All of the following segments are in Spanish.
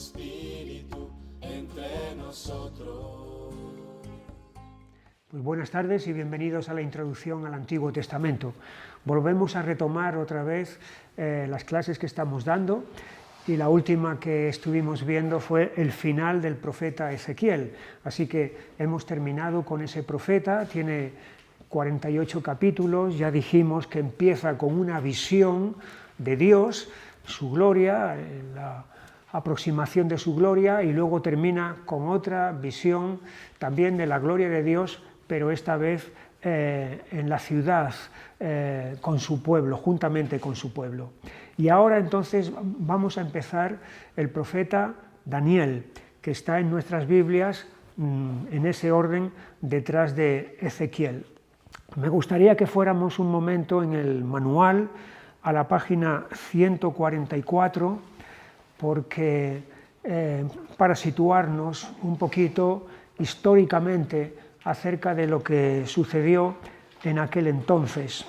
Espíritu entre nosotros. Pues buenas tardes y bienvenidos a la introducción al Antiguo Testamento. Volvemos a retomar otra vez las clases que estamos dando, y la última que estuvimos viendo fue el final del profeta Ezequiel. Así que hemos terminado con ese profeta, tiene 48 capítulos, ya dijimos que empieza con una visión de Dios, su gloria, la aproximación de su gloria, y luego termina con otra visión también de la gloria de Dios, pero esta vez en la ciudad, con su pueblo, juntamente con su pueblo. Y ahora entonces vamos a empezar el profeta Daniel, que está en nuestras Biblias en ese orden detrás de Ezequiel. Me gustaría que fuéramos un momento en el manual a la página 144, porque para situarnos un poquito históricamente acerca de lo que sucedió en aquel entonces.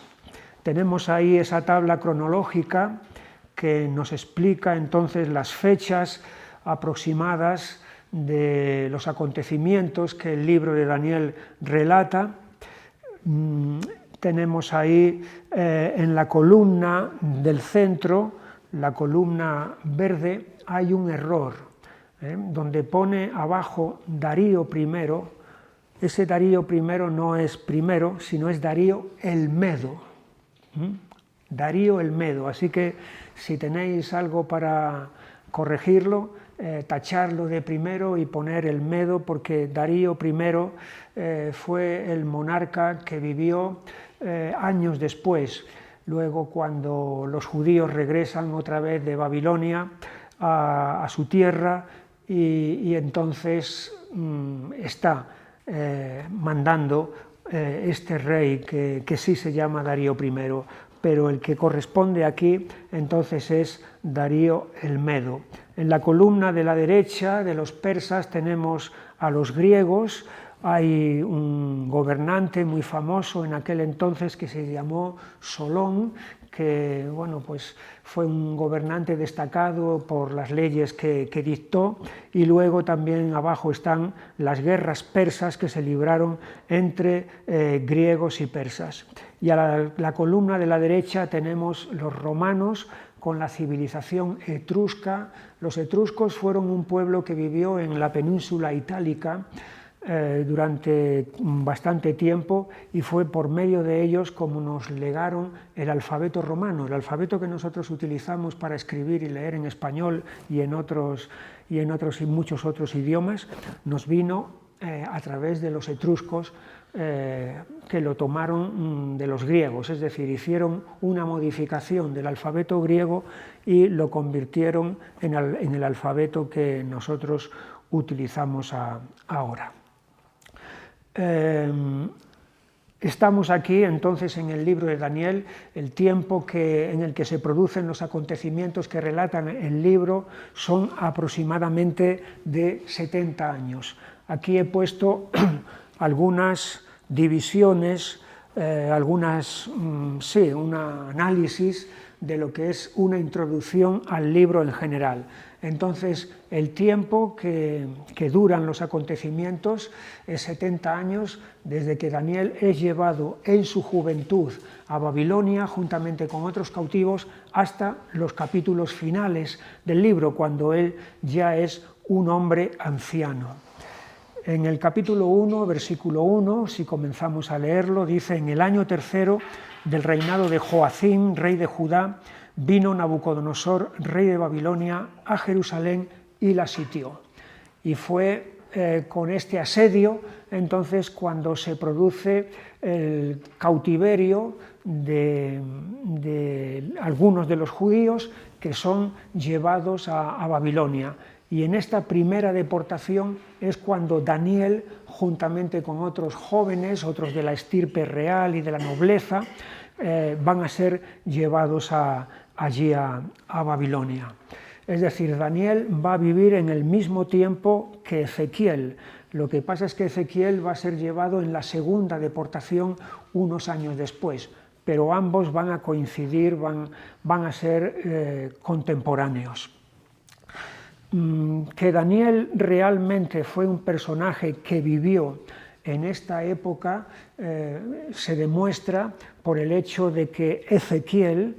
Tenemos ahí esa tabla cronológica que nos explica entonces las fechas aproximadas de los acontecimientos que el libro de Daniel relata. Tenemos ahí en la columna del centro, la columna verde, hay un error, donde pone abajo Darío I. Ese Darío I no es primero, sino es Darío el Medo. Darío el Medo, así que si tenéis algo para corregirlo, tacharlo de primero y poner el Medo, porque Darío I fue el monarca que vivió años después. Luego, cuando los judíos regresan otra vez de Babilonia a su tierra, y entonces está mandando este rey que sí se llama Darío I, pero el que corresponde aquí entonces es Darío el Medo. En la columna de la derecha de los persas tenemos a los griegos. Hay un gobernante muy famoso en aquel entonces que se llamó Solón, que pues fue un gobernante destacado por las leyes que dictó, y luego también abajo están las guerras persas que se libraron entre griegos y persas. Y a la columna de la derecha tenemos los romanos con la civilización etrusca. Los etruscos fueron un pueblo que vivió en la península itálica durante bastante tiempo, y fue por medio de ellos como nos legaron el alfabeto romano, el alfabeto que nosotros utilizamos para escribir y leer en español y en muchos otros idiomas. Nos vino a través de los etruscos, que lo tomaron de los griegos, es decir, hicieron una modificación del alfabeto griego y lo convirtieron en el alfabeto que nosotros utilizamos ahora. Estamos aquí entonces en el libro de Daniel. El tiempo en el que se producen los acontecimientos que relatan el libro son aproximadamente de 70 años. Aquí he puesto algunas divisiones, un análisis de lo que es una introducción al libro en general. Entonces, el tiempo que duran los acontecimientos es 70 años, desde que Daniel es llevado en su juventud a Babilonia, juntamente con otros cautivos, hasta los capítulos finales del libro, cuando él ya es un hombre anciano. En el capítulo 1, versículo 1, si comenzamos a leerlo, dice: en el año tercero del reinado de Joacim, rey de Judá, vino Nabucodonosor, rey de Babilonia, a Jerusalén y la sitió. Y fue con este asedio entonces cuando se produce el cautiverio de algunos de los judíos que son llevados a Babilonia. Y en esta primera deportación es cuando Daniel, juntamente con otros jóvenes, otros de la estirpe real y de la nobleza, van a ser llevados allí a Babilonia. Es decir, Daniel va a vivir en el mismo tiempo que Ezequiel. Lo que pasa es que Ezequiel va a ser llevado en la segunda deportación unos años después, pero ambos van a coincidir, van a ser contemporáneos. que Daniel realmente fue un personaje que vivió en esta época se demuestra por el hecho de que Ezequiel,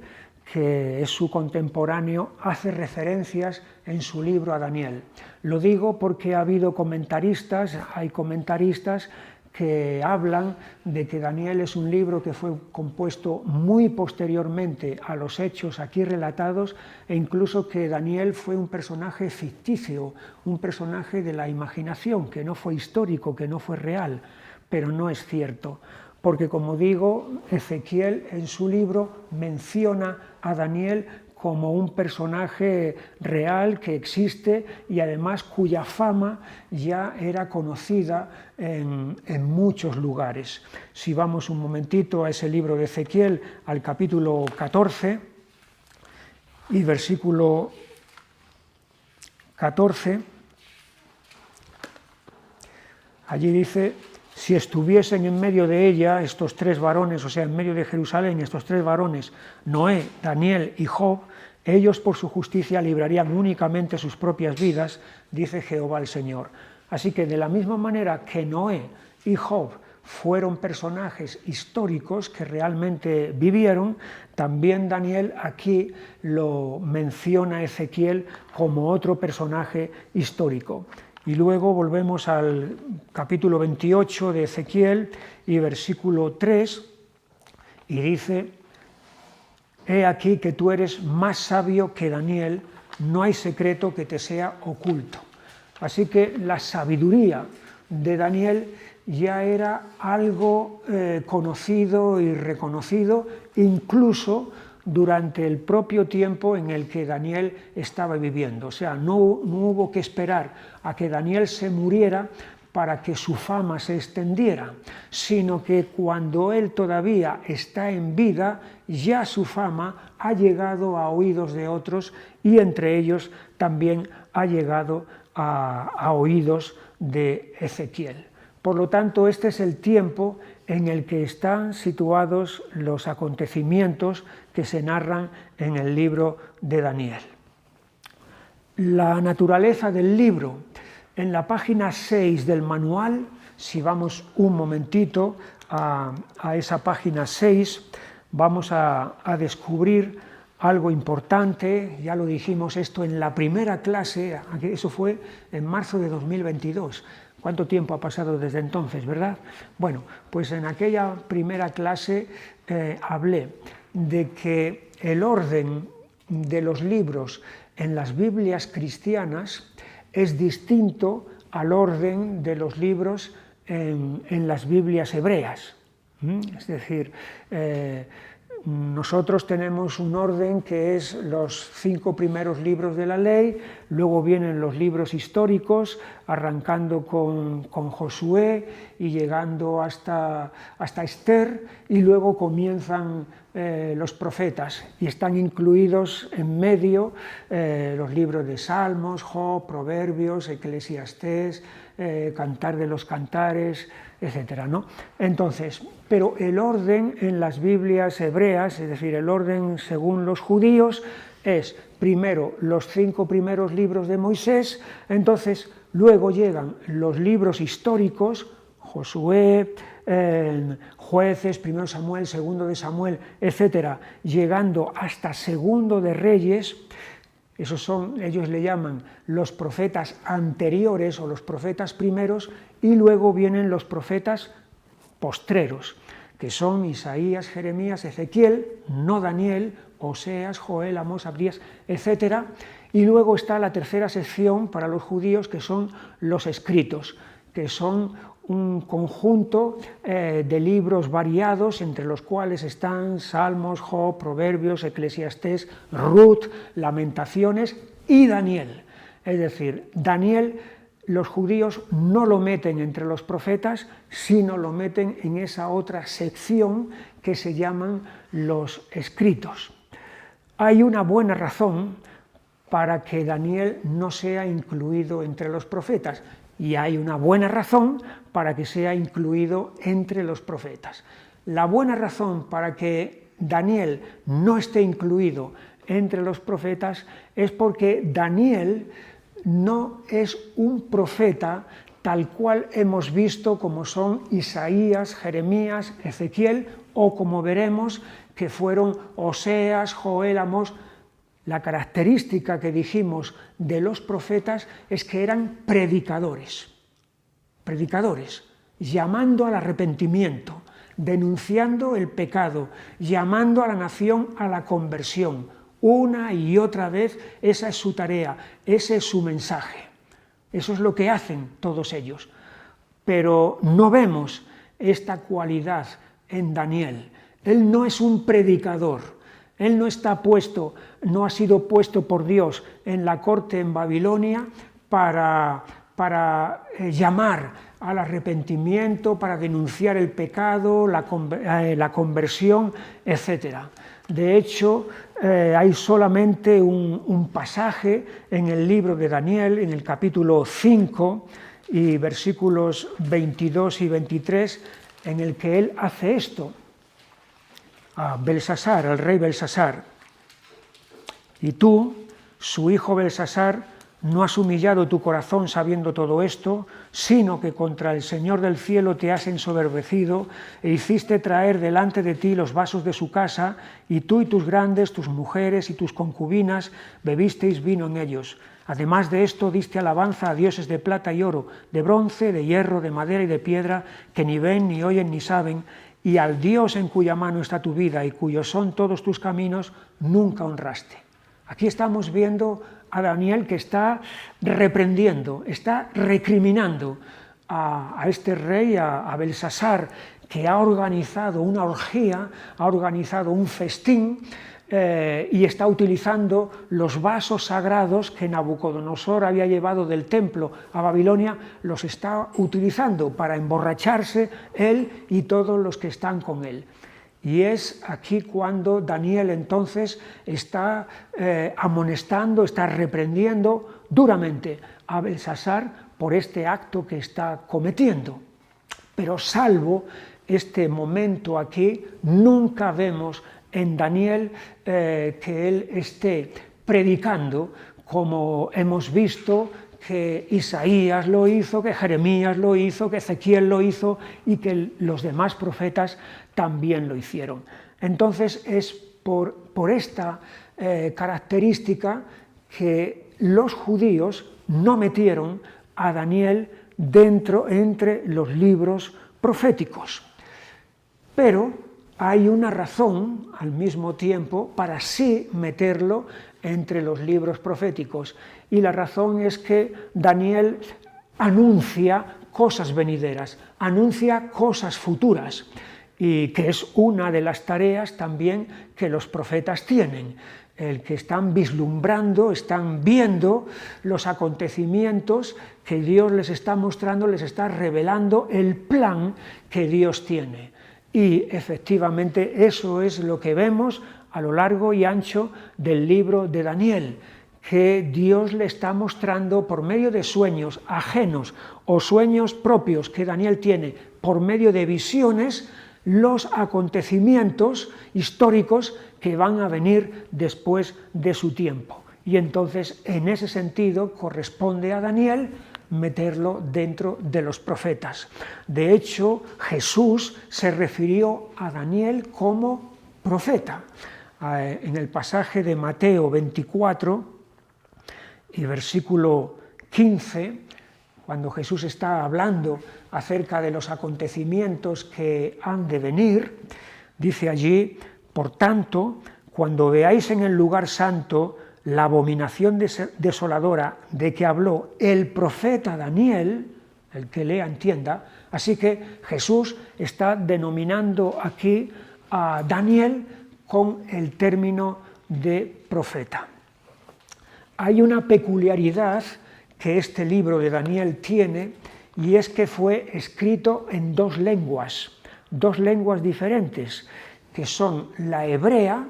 que es su contemporáneo, hace referencias en su libro a Daniel. Lo digo porque ha habido comentaristas, hay comentaristas que hablan de que Daniel es un libro que fue compuesto muy posteriormente a los hechos aquí relatados, e incluso que Daniel fue un personaje ficticio, un personaje de la imaginación, que no fue histórico, que no fue real, pero no es cierto. Porque, como digo, Ezequiel en su libro menciona a Daniel como un personaje real que existe y además cuya fama ya era conocida en muchos lugares. Si vamos un momentito a ese libro de Ezequiel, al capítulo 14 y versículo 14, allí dice: si estuviesen en medio de ella estos tres varones, o sea, en medio de Jerusalén, estos tres varones, Noé, Daniel y Job, ellos por su justicia librarían únicamente sus propias vidas, dice Jehová el Señor. Así que de la misma manera que Noé y Job fueron personajes históricos que realmente vivieron, también Daniel aquí lo menciona Ezequiel como otro personaje histórico. Y luego volvemos al capítulo 28 de Ezequiel y versículo 3, y dice: he aquí que tú eres más sabio que Daniel, no hay secreto que te sea oculto. Así que la sabiduría de Daniel ya era algo conocido y reconocido, incluso durante el propio tiempo en el que Daniel estaba viviendo. O sea, no hubo que esperar a que Daniel se muriera para que su fama se extendiera, sino que cuando él todavía está en vida, ya su fama ha llegado a oídos de otros y entre ellos también ha llegado a oídos de Ezequiel. Por lo tanto, este es el tiempo en el que están situados los acontecimientos que se narran en el libro de Daniel. La naturaleza del libro. En la página 6 del manual, si vamos un momentito a esa página 6, vamos a descubrir algo importante. Ya lo dijimos esto en la primera clase, eso fue en marzo de 2022. ¿Cuánto tiempo ha pasado desde entonces, verdad? Bueno, pues en aquella primera clase hablé de que el orden de los libros en las Biblias cristianas es distinto al orden de los libros en las Biblias hebreas. Es decir, nosotros tenemos un orden que es los 5 primeros libros de la ley, luego vienen los libros históricos, arrancando con Josué y llegando hasta Esther, y luego comienzan los profetas, y están incluidos en medio los libros de Salmos, Job, Proverbios, Eclesiastés, Cantar de los Cantares, etcétera, ¿no? Entonces, pero el orden en las Biblias hebreas, es decir, el orden según los judíos, es primero los 5 primeros libros de Moisés, entonces luego llegan los libros históricos, Josué, Jueces, 1 Samuel, 2 de Samuel, etcétera, llegando hasta 2 de Reyes. Esos son, ellos le llaman los profetas anteriores o los profetas primeros, y luego vienen los profetas postreros, que son Isaías, Jeremías, Ezequiel, no Daniel, Oseas, Joel, Amós, Abdías, etcétera. Y luego está la tercera sección para los judíos, que son los escritos, que son un conjunto de libros variados, entre los cuales están Salmos, Job, Proverbios, Eclesiastés, Ruth, Lamentaciones y Daniel. Es decir, Daniel, los judíos no lo meten entre los profetas, sino lo meten en esa otra sección que se llaman los escritos. Hay una buena razón para que Daniel no sea incluido entre los profetas, y hay una buena razón para que sea incluido entre los profetas. La buena razón para que Daniel no esté incluido entre los profetas es porque Daniel no es un profeta tal cual hemos visto como son Isaías, Jeremías, Ezequiel, o como veremos que fueron Oseas, Joel, Amós. La característica que dijimos de los profetas es que eran predicadores, llamando al arrepentimiento, denunciando el pecado, llamando a la nación a la conversión. Una y otra vez, esa es su tarea, ese es su mensaje. Eso es lo que hacen todos ellos. Pero no vemos esta cualidad en Daniel. Él no es un predicador. Él no ha sido puesto por Dios en la corte en Babilonia para llamar al arrepentimiento, para denunciar el pecado, la conversión, etc. De hecho, hay solamente un pasaje en el libro de Daniel, en el capítulo 5 y versículos 22 y 23, en el que él hace esto a Belsasar, al rey Belsasar: y tú, su hijo Belsasar, no has humillado tu corazón sabiendo todo esto, sino que contra el Señor del cielo te has ensoberbecido e hiciste traer delante de ti los vasos de su casa, y tú y tus grandes, tus mujeres y tus concubinas bebisteis vino en ellos. Además de esto diste alabanza a dioses de plata y oro, de bronce, de hierro, de madera y de piedra, que ni ven, ni oyen, ni saben, y al Dios en cuya mano está tu vida y cuyos son todos tus caminos, nunca honraste. Aquí estamos viendo a Daniel que está reprendiendo, está recriminando a este rey, a Belsasar, que ha organizado una orgía, ha organizado un festín, y está utilizando los vasos sagrados que Nabucodonosor había llevado del templo a Babilonia, los está utilizando para emborracharse él y todos los que están con él. Y es aquí cuando Daniel entonces está amonestando, está reprendiendo duramente a Belsasar por este acto que está cometiendo. Pero salvo este momento aquí, nunca vemos en Daniel que él esté predicando como hemos visto que Isaías lo hizo, que Jeremías lo hizo, que Ezequiel lo hizo y que los demás profetas también lo hicieron. Entonces es por esta característica que los judíos no metieron a Daniel entre los libros proféticos. Pero hay una razón al mismo tiempo para sí meterlo entre los libros proféticos, y la razón es que Daniel anuncia cosas venideras, anuncia cosas futuras, y que es una de las tareas también que los profetas tienen, el que están vislumbrando, están viendo los acontecimientos que Dios les está mostrando, les está revelando el plan que Dios tiene. Y efectivamente eso es lo que vemos a lo largo y ancho del libro de Daniel, que Dios le está mostrando por medio de sueños ajenos o sueños propios que Daniel tiene, por medio de visiones, los acontecimientos históricos que van a venir después de su tiempo. Y entonces, en ese sentido, corresponde a Daniel meterlo dentro de los profetas. De hecho, Jesús se refirió a Daniel como profeta. En el pasaje de Mateo 24 y versículo 15, cuando Jesús está hablando acerca de los acontecimientos que han de venir, dice allí: por tanto, cuando veáis en el lugar santo la abominación desoladora de que habló el profeta Daniel, el que lea entienda. Así que Jesús está denominando aquí a Daniel con el término de profeta. Hay una peculiaridad que este libro de Daniel tiene, y es que fue escrito en dos lenguas diferentes, que son la hebrea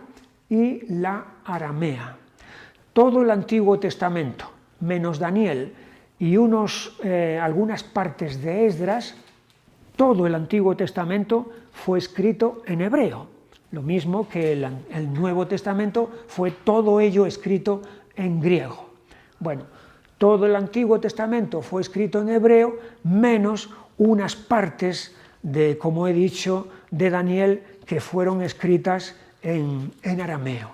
y la aramea. Todo el Antiguo Testamento, menos Daniel y algunas partes de Esdras, todo el Antiguo Testamento fue escrito en hebreo. Lo mismo que el Nuevo Testamento fue todo ello escrito en griego. Bueno, Todo el Antiguo Testamento fue escrito en hebreo, menos unas partes de, como he dicho, de Daniel, que fueron escritas en arameo.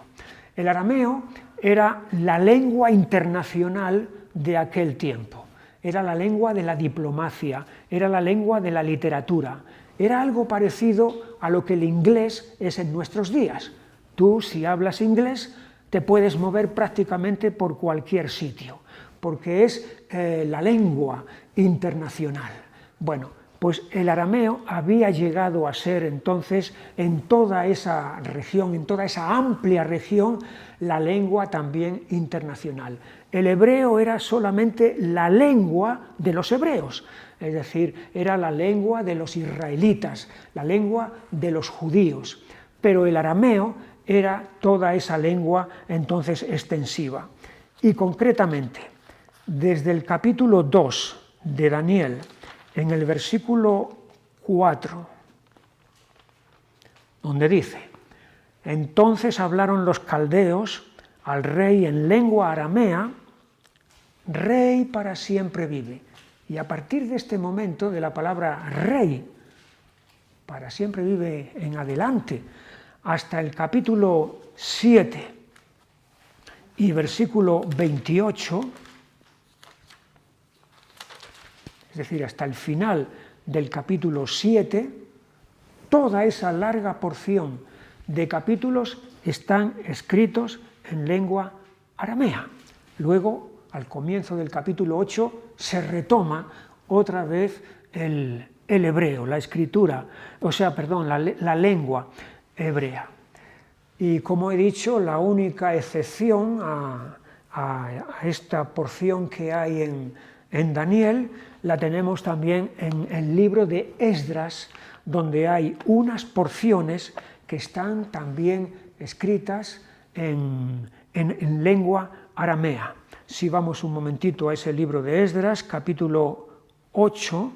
El arameo era la lengua internacional de aquel tiempo, era la lengua de la diplomacia, era la lengua de la literatura, era algo parecido a lo que el inglés es en nuestros días. Tú, si hablas inglés, te puedes mover prácticamente por cualquier sitio, porque es la lengua internacional. Bueno, pues el arameo había llegado a ser entonces en toda esa región, en toda esa amplia región, la lengua también internacional. El hebreo era solamente la lengua de los hebreos, es decir, era la lengua de los israelitas, la lengua de los judíos, pero el arameo era toda esa lengua entonces extensiva. Y concretamente, desde el capítulo 2 de Daniel, en el versículo 4, donde dice: entonces hablaron los caldeos al rey en lengua aramea, rey para siempre vive. Y a partir de este momento, de la palabra rey, para siempre vive en adelante, hasta el capítulo 7 y versículo 28, es decir, hasta el final del capítulo 7, toda esa larga porción de capítulos están escritos en lengua aramea. Luego, al comienzo del capítulo 8, se retoma otra vez el hebreo, la escritura, la lengua hebrea. Y como he dicho, la única excepción a esta porción que hay en Daniel la tenemos también en el libro de Esdras, donde hay unas porciones que están también escritas en lengua aramea. Si vamos un momentito a ese libro de Esdras, capítulo 4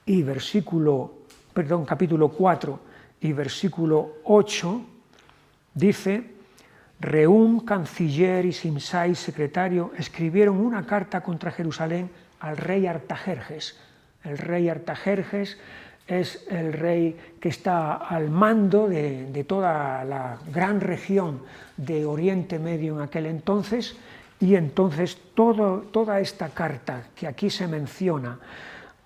y versículo 8, dice: Rehum, canciller, y Simsai, secretario, escribieron una carta contra Jerusalén al rey Artajerjes. El rey Artajerjes es el rey que está al mando de toda la gran región de Oriente Medio en aquel entonces, y entonces toda esta carta que aquí se menciona,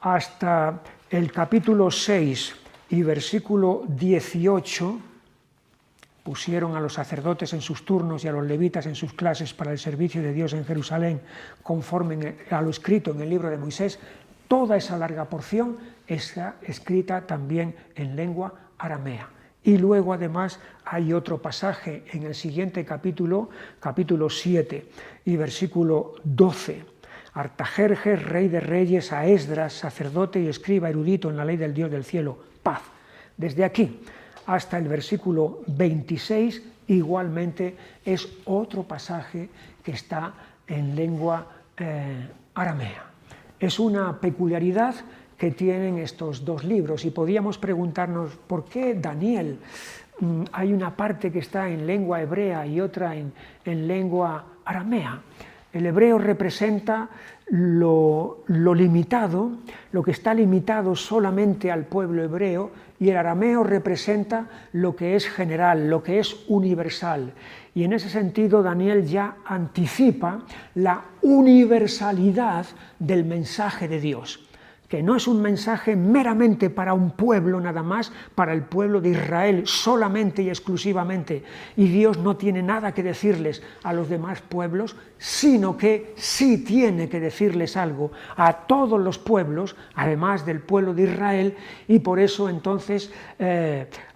hasta el capítulo 6 y versículo 18, pusieron a los sacerdotes en sus turnos y a los levitas en sus clases para el servicio de Dios en Jerusalén, conforme a lo escrito en el libro de Moisés. Toda esa larga porción está escrita también en lengua aramea. Y luego además hay otro pasaje en el siguiente capítulo 7 y versículo 12. Artajerjes, rey de reyes, a Esdras, sacerdote y escriba erudito en la ley del Dios del cielo, paz. Desde aquí hasta el versículo 26 igualmente es otro pasaje que está en lengua aramea. Es una peculiaridad que tienen estos dos libros, y podíamos preguntarnos por qué Daniel hay una parte que está en lengua hebrea y otra en lengua aramea. El hebreo representa lo limitado, lo que está limitado solamente al pueblo hebreo, y el arameo representa lo que es general, lo que es universal. Y en ese sentido Daniel ya anticipa la universalidad del mensaje de Dios, que no es un mensaje meramente para un pueblo nada más, para el pueblo de Israel solamente y exclusivamente, y Dios no tiene nada que decirles a los demás pueblos, sino que sí tiene que decirles algo a todos los pueblos, además del pueblo de Israel, y por eso entonces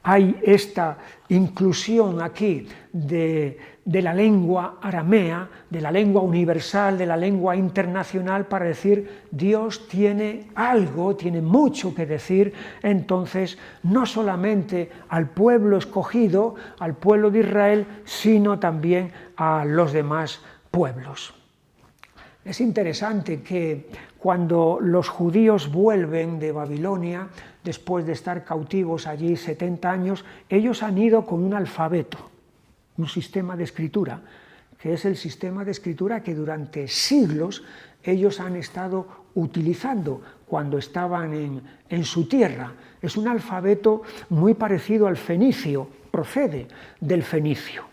hay esta inclusión aquí de la lengua aramea, de la lengua universal, de la lengua internacional, para decir Dios tiene algo, tiene mucho que decir, entonces no solamente al pueblo escogido, al pueblo de Israel, sino también a los demás pueblos. Es interesante que cuando los judíos vuelven de Babilonia, después de estar cautivos allí 70 años, ellos han ido con un alfabeto, un sistema de escritura, que es el sistema de escritura que durante siglos ellos han estado utilizando cuando estaban en su tierra. Es un alfabeto muy parecido al fenicio, procede del fenicio.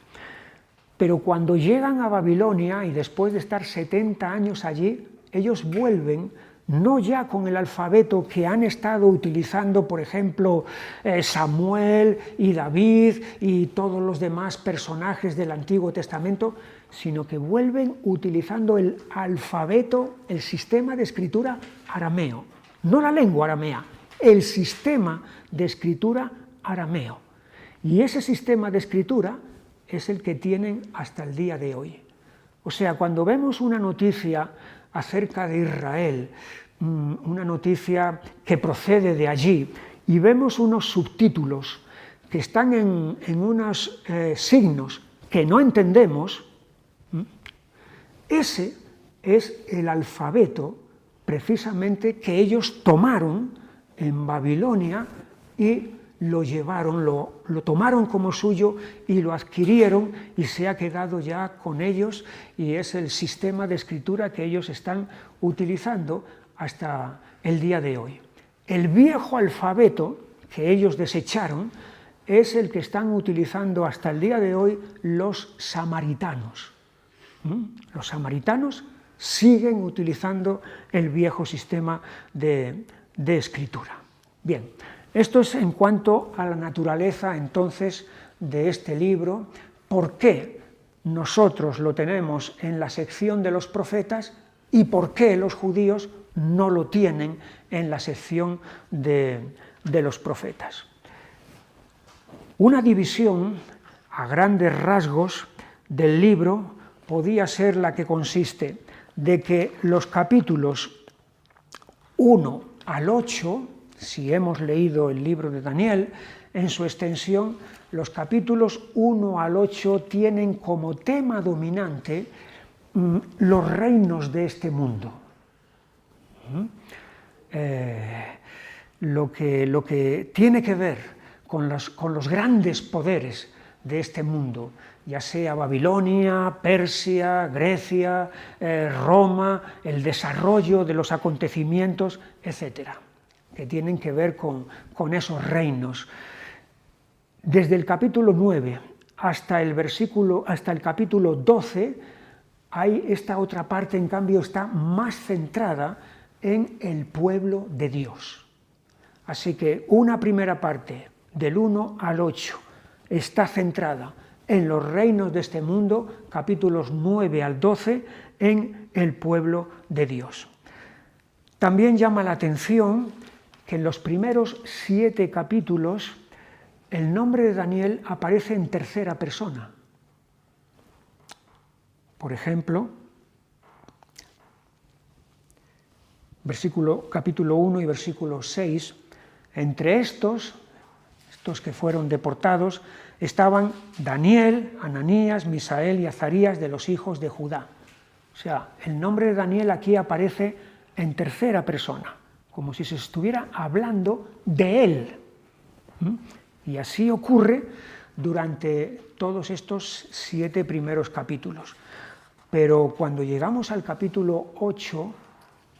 Pero cuando llegan a Babilonia y después de estar 70 años allí, ellos vuelven no ya con el alfabeto que han estado utilizando, por ejemplo, Samuel y David y todos los demás personajes del Antiguo Testamento, sino que vuelven utilizando el alfabeto, el sistema de escritura arameo, no la lengua aramea, el sistema de escritura arameo. Y ese sistema de escritura es el que tienen hasta el día de hoy. O sea, cuando vemos una noticia acerca de Israel, una noticia que procede de allí, y vemos unos subtítulos que están en unos signos que no entendemos, ese es el alfabeto precisamente que ellos tomaron en Babilonia y lo llevaron, lo tomaron como suyo y lo adquirieron y se ha quedado ya con ellos, y es el sistema de escritura que ellos están utilizando hasta el día de hoy. El viejo alfabeto que ellos desecharon es el que están utilizando hasta el día de hoy los samaritanos. Los samaritanos siguen utilizando el viejo sistema de escritura. Bien. Esto es en cuanto a la naturaleza, entonces, de este libro. ¿Por qué nosotros lo tenemos en la sección de los profetas y por qué los judíos no lo tienen en la sección de los profetas? Una división, a grandes rasgos, del libro podía ser la que consiste de que los capítulos 1 al 8, si hemos leído el libro de Daniel, en su extensión, los capítulos 1 al 8 tienen como tema dominante los reinos de este mundo. Lo que tiene que ver con los grandes poderes de este mundo, ya sea Babilonia, Persia, Grecia, Roma, el desarrollo de los acontecimientos, etcétera, que tienen que ver con esos reinos. Desde el capítulo 9 hasta el capítulo 12, hay esta otra parte, en cambio, está más centrada en el pueblo de Dios. Así que una primera parte, del 1 al 8, está centrada en los reinos de este mundo, capítulos 9 al 12, en el pueblo de Dios. También llama la atención que en los primeros 7 capítulos el nombre de Daniel aparece en tercera persona. Por ejemplo, capítulo 1 y versículo 6, entre estos que fueron deportados, estaban Daniel, Ananías, Misael y Azarías de los hijos de Judá. O sea, el nombre de Daniel aquí aparece en tercera persona, como si se estuviera hablando de él. Y así ocurre durante todos estos 7 primeros capítulos. Pero cuando llegamos al capítulo 8,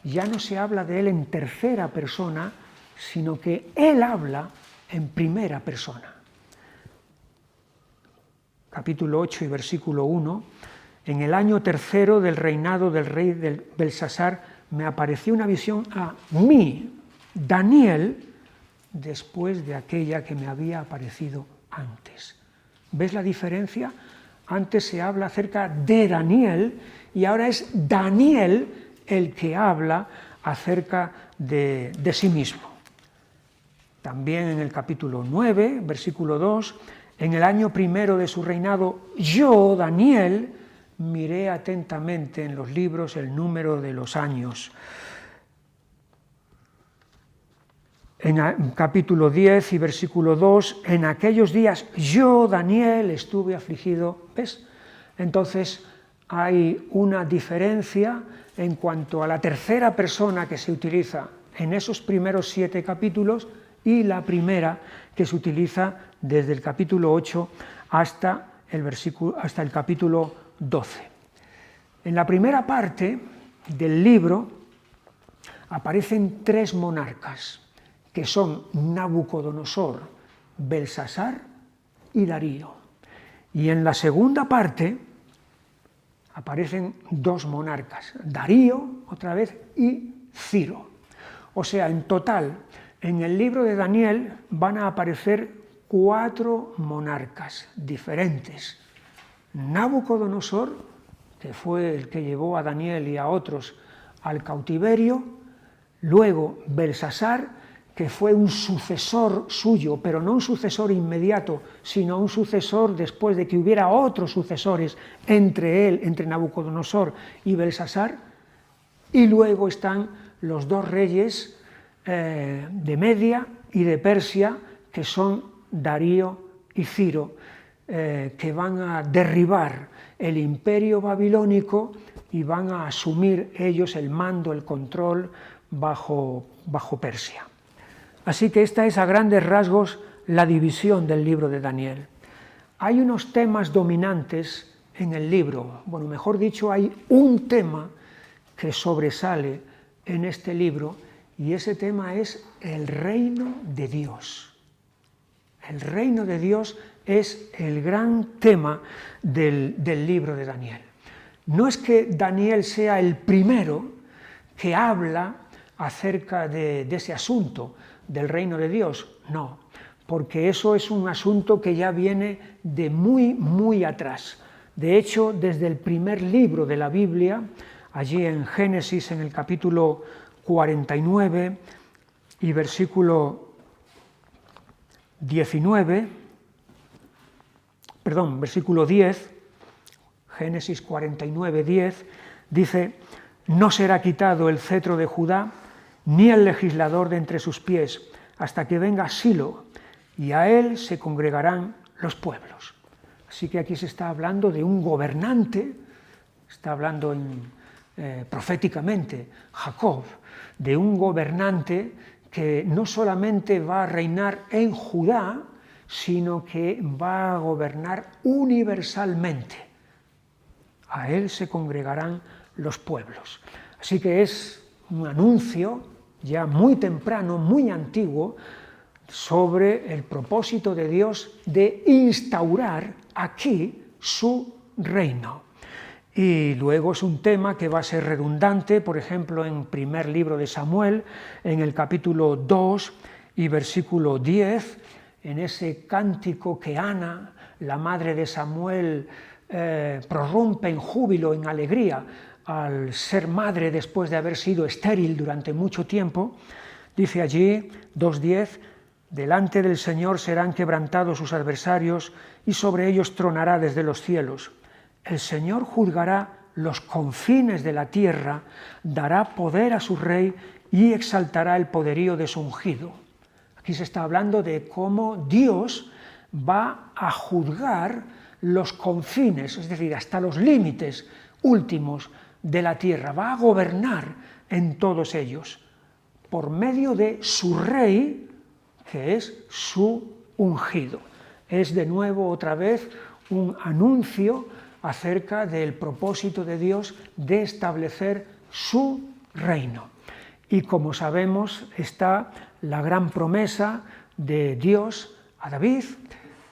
ya no se habla de él en tercera persona, sino que él habla en primera persona. Capítulo 8 y versículo 1, en el año 3 del reinado del rey Belsasar, me apareció una visión a mí, Daniel, después de aquella que me había aparecido antes. ¿Ves la diferencia? Antes se habla acerca de Daniel y ahora es Daniel el que habla acerca de sí mismo. También en el capítulo 9, versículo 2, en el año 1 de su reinado, yo, Daniel, miré atentamente en los libros el número de los años. En capítulo 10 y versículo 2, en aquellos días yo, Daniel, estuve afligido. ¿Ves? Entonces hay una diferencia en cuanto a la tercera persona que se utiliza en esos primeros 7 capítulos y la primera que se utiliza desde el capítulo 8 hasta el capítulo 12. En la primera parte del libro aparecen 3 monarcas, que son Nabucodonosor, Belsasar y Darío. Y en la segunda parte aparecen 2 monarcas, Darío otra vez y Ciro. O sea, en total, en el libro de Daniel van a aparecer 4 monarcas diferentes. Nabucodonosor, que fue el que llevó a Daniel y a otros al cautiverio, luego Belsasar, que fue un sucesor suyo, pero no un sucesor inmediato, sino un sucesor después de que hubiera otros sucesores entre Nabucodonosor y Belsasar, y luego están los 2 reyes de Media y de Persia, que son Darío y Ciro, que van a derribar el imperio babilónico y van a asumir ellos el mando, el control bajo Persia. Así que esta es a grandes rasgos la división del libro de Daniel. Hay unos temas dominantes en el libro, bueno, mejor dicho, hay un tema que sobresale en este libro, y ese tema es el reino de Dios. El reino de Dios es el gran tema del libro de Daniel. No es que Daniel sea el primero que habla acerca de ese asunto, del reino de Dios, no, porque eso es un asunto que ya viene de muy, muy atrás. De hecho, desde el primer libro de la Biblia, allí en Génesis, en el capítulo 49 y versículo 10, Génesis 49, 10, dice: no será quitado el cetro de Judá, ni el legislador de entre sus pies, hasta que venga Silo, y a él se congregarán los pueblos. Así que aquí se está hablando de un gobernante, está hablando proféticamente Jacob, de un gobernante que no solamente va a reinar en Judá, sino que va a gobernar universalmente. A él se congregarán los pueblos. Así que es un anuncio ya muy temprano, muy antiguo, sobre el propósito de Dios de instaurar aquí su reino. Y luego es un tema que va a ser redundante, por ejemplo, en primer libro de Samuel, en el capítulo 2 y versículo 10, en ese cántico que Ana, la madre de Samuel, prorrumpe en júbilo, en alegría, al ser madre después de haber sido estéril durante mucho tiempo. Dice allí, 2:10, delante del Señor serán quebrantados sus adversarios y sobre ellos tronará desde los cielos. El Señor juzgará los confines de la tierra, dará poder a su rey y exaltará el poderío de su ungido. Aquí se está hablando de cómo Dios va a juzgar los confines, es decir, hasta los límites últimos de la tierra, va a gobernar en todos ellos, por medio de su rey, que es su ungido. Es de nuevo otra vez un anuncio acerca del propósito de Dios de establecer su reino. Y como sabemos, está la gran promesa de Dios a David,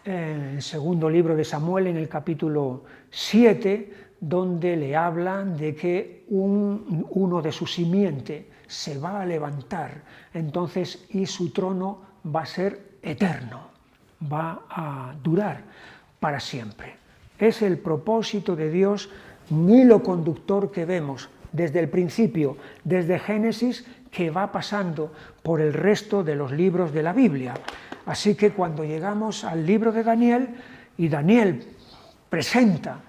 en el segundo libro de Samuel, en el capítulo 7, donde le hablan de que uno de su simiente se va a levantar, entonces, y su trono va a ser eterno, va a durar para siempre. Es el propósito de Dios, un hilo conductor que vemos desde el principio, desde Génesis, que va pasando por el resto de los libros de la Biblia. Así que cuando llegamos al libro de Daniel, y Daniel presenta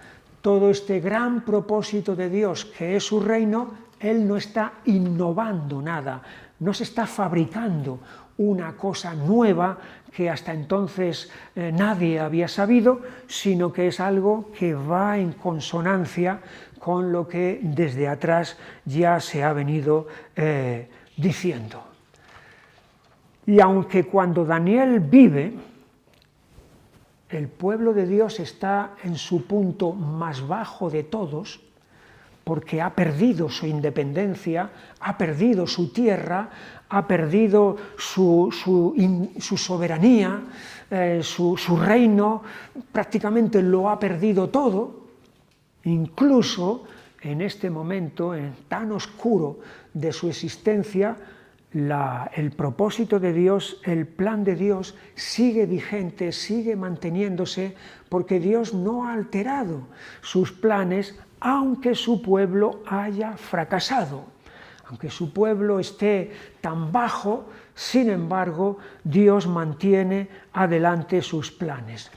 todo este gran propósito de Dios que es su reino, él no está innovando nada, no se está fabricando una cosa nueva que hasta entonces nadie había sabido, sino que es algo que va en consonancia con lo que desde atrás ya se ha venido diciendo. Y aunque cuando Daniel vive, el pueblo de Dios está en su punto más bajo de todos, porque ha perdido su independencia, ha perdido su tierra, ha perdido su soberanía, su reino, prácticamente lo ha perdido todo. Incluso en este momento tan oscuro de su existencia, el propósito de Dios, el plan de Dios sigue vigente, sigue manteniéndose, porque Dios no ha alterado sus planes, aunque su pueblo haya fracasado. Aunque su pueblo esté tan bajo, sin embargo, Dios mantiene adelante sus planes.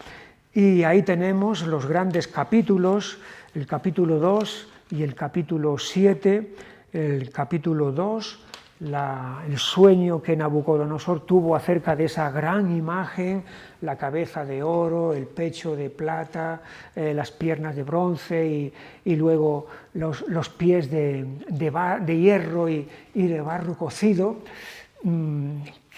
Y ahí tenemos los grandes capítulos, el capítulo 2 y el capítulo 7. El capítulo 2, el sueño que Nabucodonosor tuvo acerca de esa gran imagen, la cabeza de oro, el pecho de plata, las piernas de bronce y luego los pies de hierro y de barro cocido,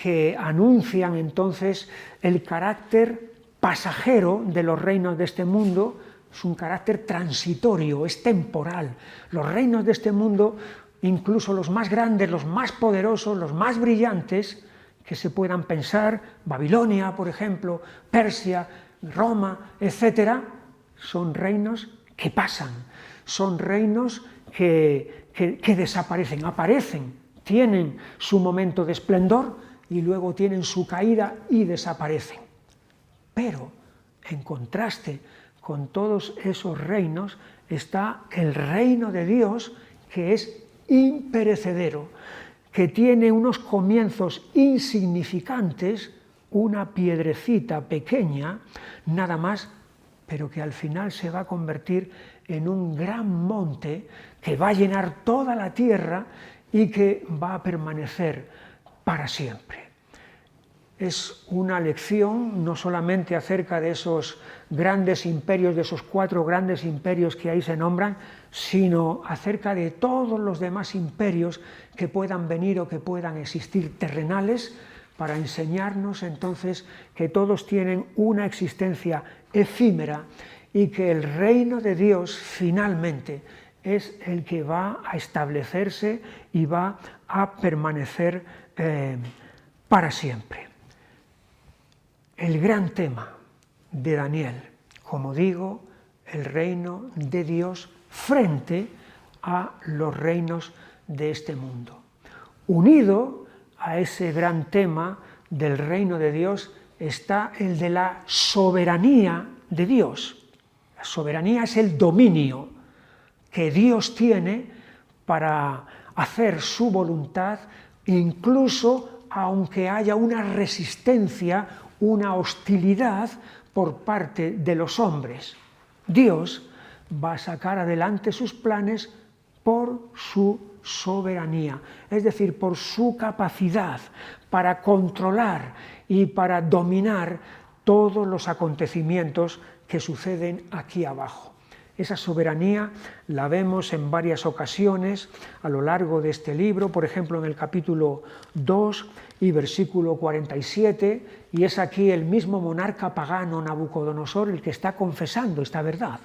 que anuncian entonces el carácter pasajero de los reinos de este mundo. Es un carácter transitorio, es temporal. Los reinos de este mundo, incluso los más grandes, los más poderosos, los más brillantes que se puedan pensar, Babilonia, por ejemplo, Persia, Roma, etc., son reinos que pasan, son reinos que desaparecen, aparecen, tienen su momento de esplendor y luego tienen su caída y desaparecen. Pero, en contraste con todos esos reinos, está el reino de Dios, que es imperecedero, que tiene unos comienzos insignificantes, una piedrecita pequeña, nada más, pero que al final se va a convertir en un gran monte que va a llenar toda la tierra y que va a permanecer para siempre. Es una lección no solamente acerca de esos grandes imperios, de esos 4 grandes imperios que ahí se nombran, sino acerca de todos los demás imperios que puedan venir o que puedan existir terrenales, para enseñarnos entonces que todos tienen una existencia efímera y que el reino de Dios finalmente es el que va a establecerse y va a permanecer para siempre. El gran tema de Daniel, como digo, el reino de Dios frente a los reinos de este mundo. Unido a ese gran tema del reino de Dios está el de la soberanía de Dios. La soberanía es el dominio que Dios tiene para hacer su voluntad, incluso aunque haya una resistencia, una hostilidad por parte de los hombres. Dios va a sacar adelante sus planes por su soberanía, es decir, por su capacidad para controlar y para dominar todos los acontecimientos que suceden aquí abajo. Esa soberanía la vemos en varias ocasiones a lo largo de este libro, por ejemplo en el capítulo 2 y versículo 47, y es aquí el mismo monarca pagano Nabucodonosor el que está confesando esta verdad.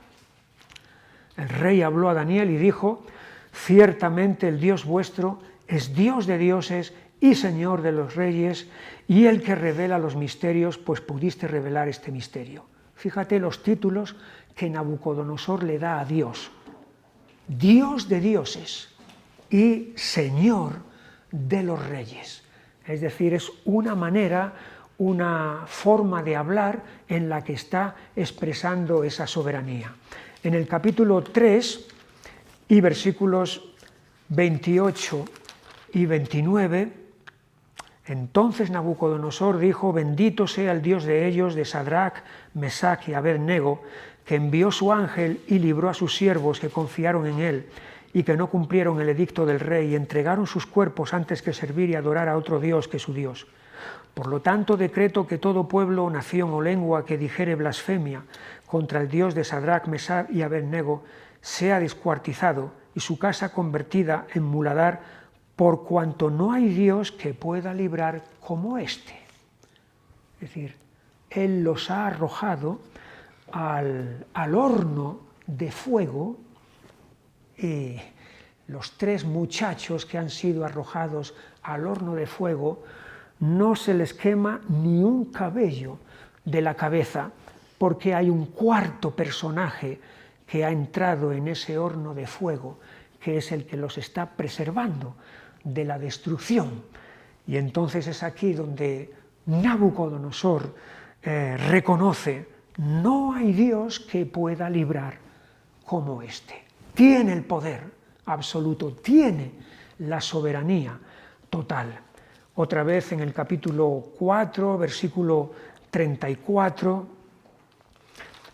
El rey habló a Daniel y dijo: ciertamente el Dios vuestro es Dios de dioses y Señor de los reyes, y el que revela los misterios, pues pudiste revelar este misterio. Fíjate los títulos que Nabucodonosor le da a Dios: Dios de dioses y Señor de los reyes. Es decir, es una manera, una forma de hablar en la que está expresando esa soberanía. En el capítulo 3 y versículos 28 y 29, entonces Nabucodonosor dijo: bendito sea el Dios de ellos, de Sadrach, Mesach y Abed-nego, que envió su ángel y libró a sus siervos que confiaron en él y que no cumplieron el edicto del rey y entregaron sus cuerpos antes que servir y adorar a otro Dios que su Dios. Por lo tanto, decreto que todo pueblo, nación o lengua que dijere blasfemia contra el Dios de Sadrach, Mesach y Abed-nego sea descuartizado y su casa convertida en muladar, por cuanto no hay Dios que pueda librar como éste. Es decir, Él los ha arrojado al horno de fuego, y los 3 muchachos que han sido arrojados al horno de fuego no se les quema ni un cabello de la cabeza, porque hay un 4.º personaje que ha entrado en ese horno de fuego, que es el que los está preservando de la destrucción. Y entonces es aquí donde Nabucodonosor reconoce: no hay Dios que pueda librar como este. Tiene el poder absoluto, tiene la soberanía total. Otra vez en el capítulo 4, versículo 34,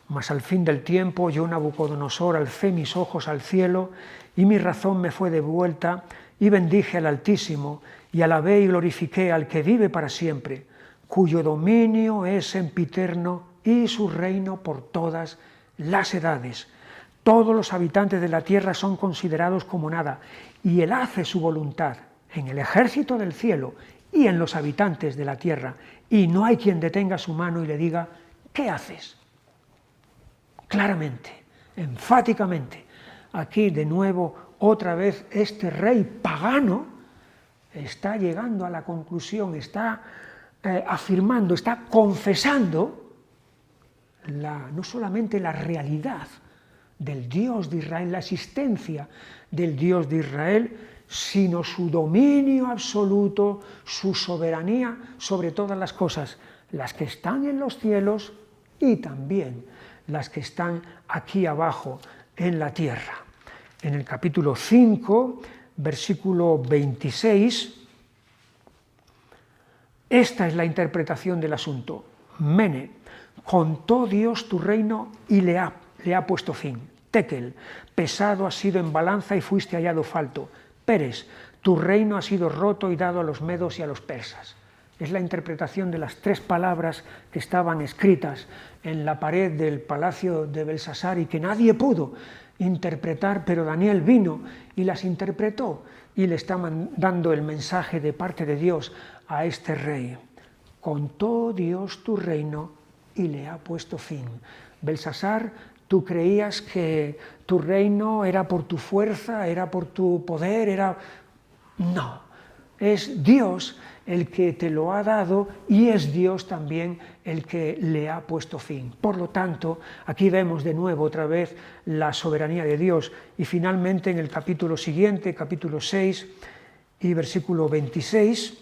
mas al fin del tiempo yo, Nabucodonosor, alcé mis ojos al cielo y mi razón me fue devuelta, y bendije al Altísimo y alabé y glorifiqué al que vive para siempre, cuyo dominio es sempiterno y su reino por todas las edades. Todos los habitantes de la tierra son considerados como nada, y Él hace su voluntad en el ejército del cielo y en los habitantes de la tierra, y no hay quien detenga su mano y le diga: ¿qué haces? Claramente, enfáticamente, aquí de nuevo, otra vez, este rey pagano está llegando a la conclusión, está afirmando, está confesando no solamente la realidad del Dios de Israel, la existencia del Dios de Israel, sino su dominio absoluto, su soberanía sobre todas las cosas, las que están en los cielos y también las que están aquí abajo en la tierra. En el capítulo 5, versículo 26, esta es la interpretación del asunto. Mene, contó Dios tu reino y le ha puesto fin. Tekel, pesado has sido en balanza y fuiste hallado falto. Peres, tu reino ha sido roto y dado a los medos y a los persas. Es la interpretación de las 3 palabras que estaban escritas en la pared del palacio de Belsasar y que nadie pudo interpretar, pero Daniel vino y las interpretó y le está dando el mensaje de parte de Dios a este rey. Contó Dios tu reino y le ha puesto fin. Belsasar, tú creías que tu reino era por tu fuerza, era por tu poder, No, es Dios el que te lo ha dado y es Dios también el que le ha puesto fin. Por lo tanto, aquí vemos de nuevo otra vez la soberanía de Dios. Y finalmente en el capítulo siguiente, capítulo 6 y versículo 26,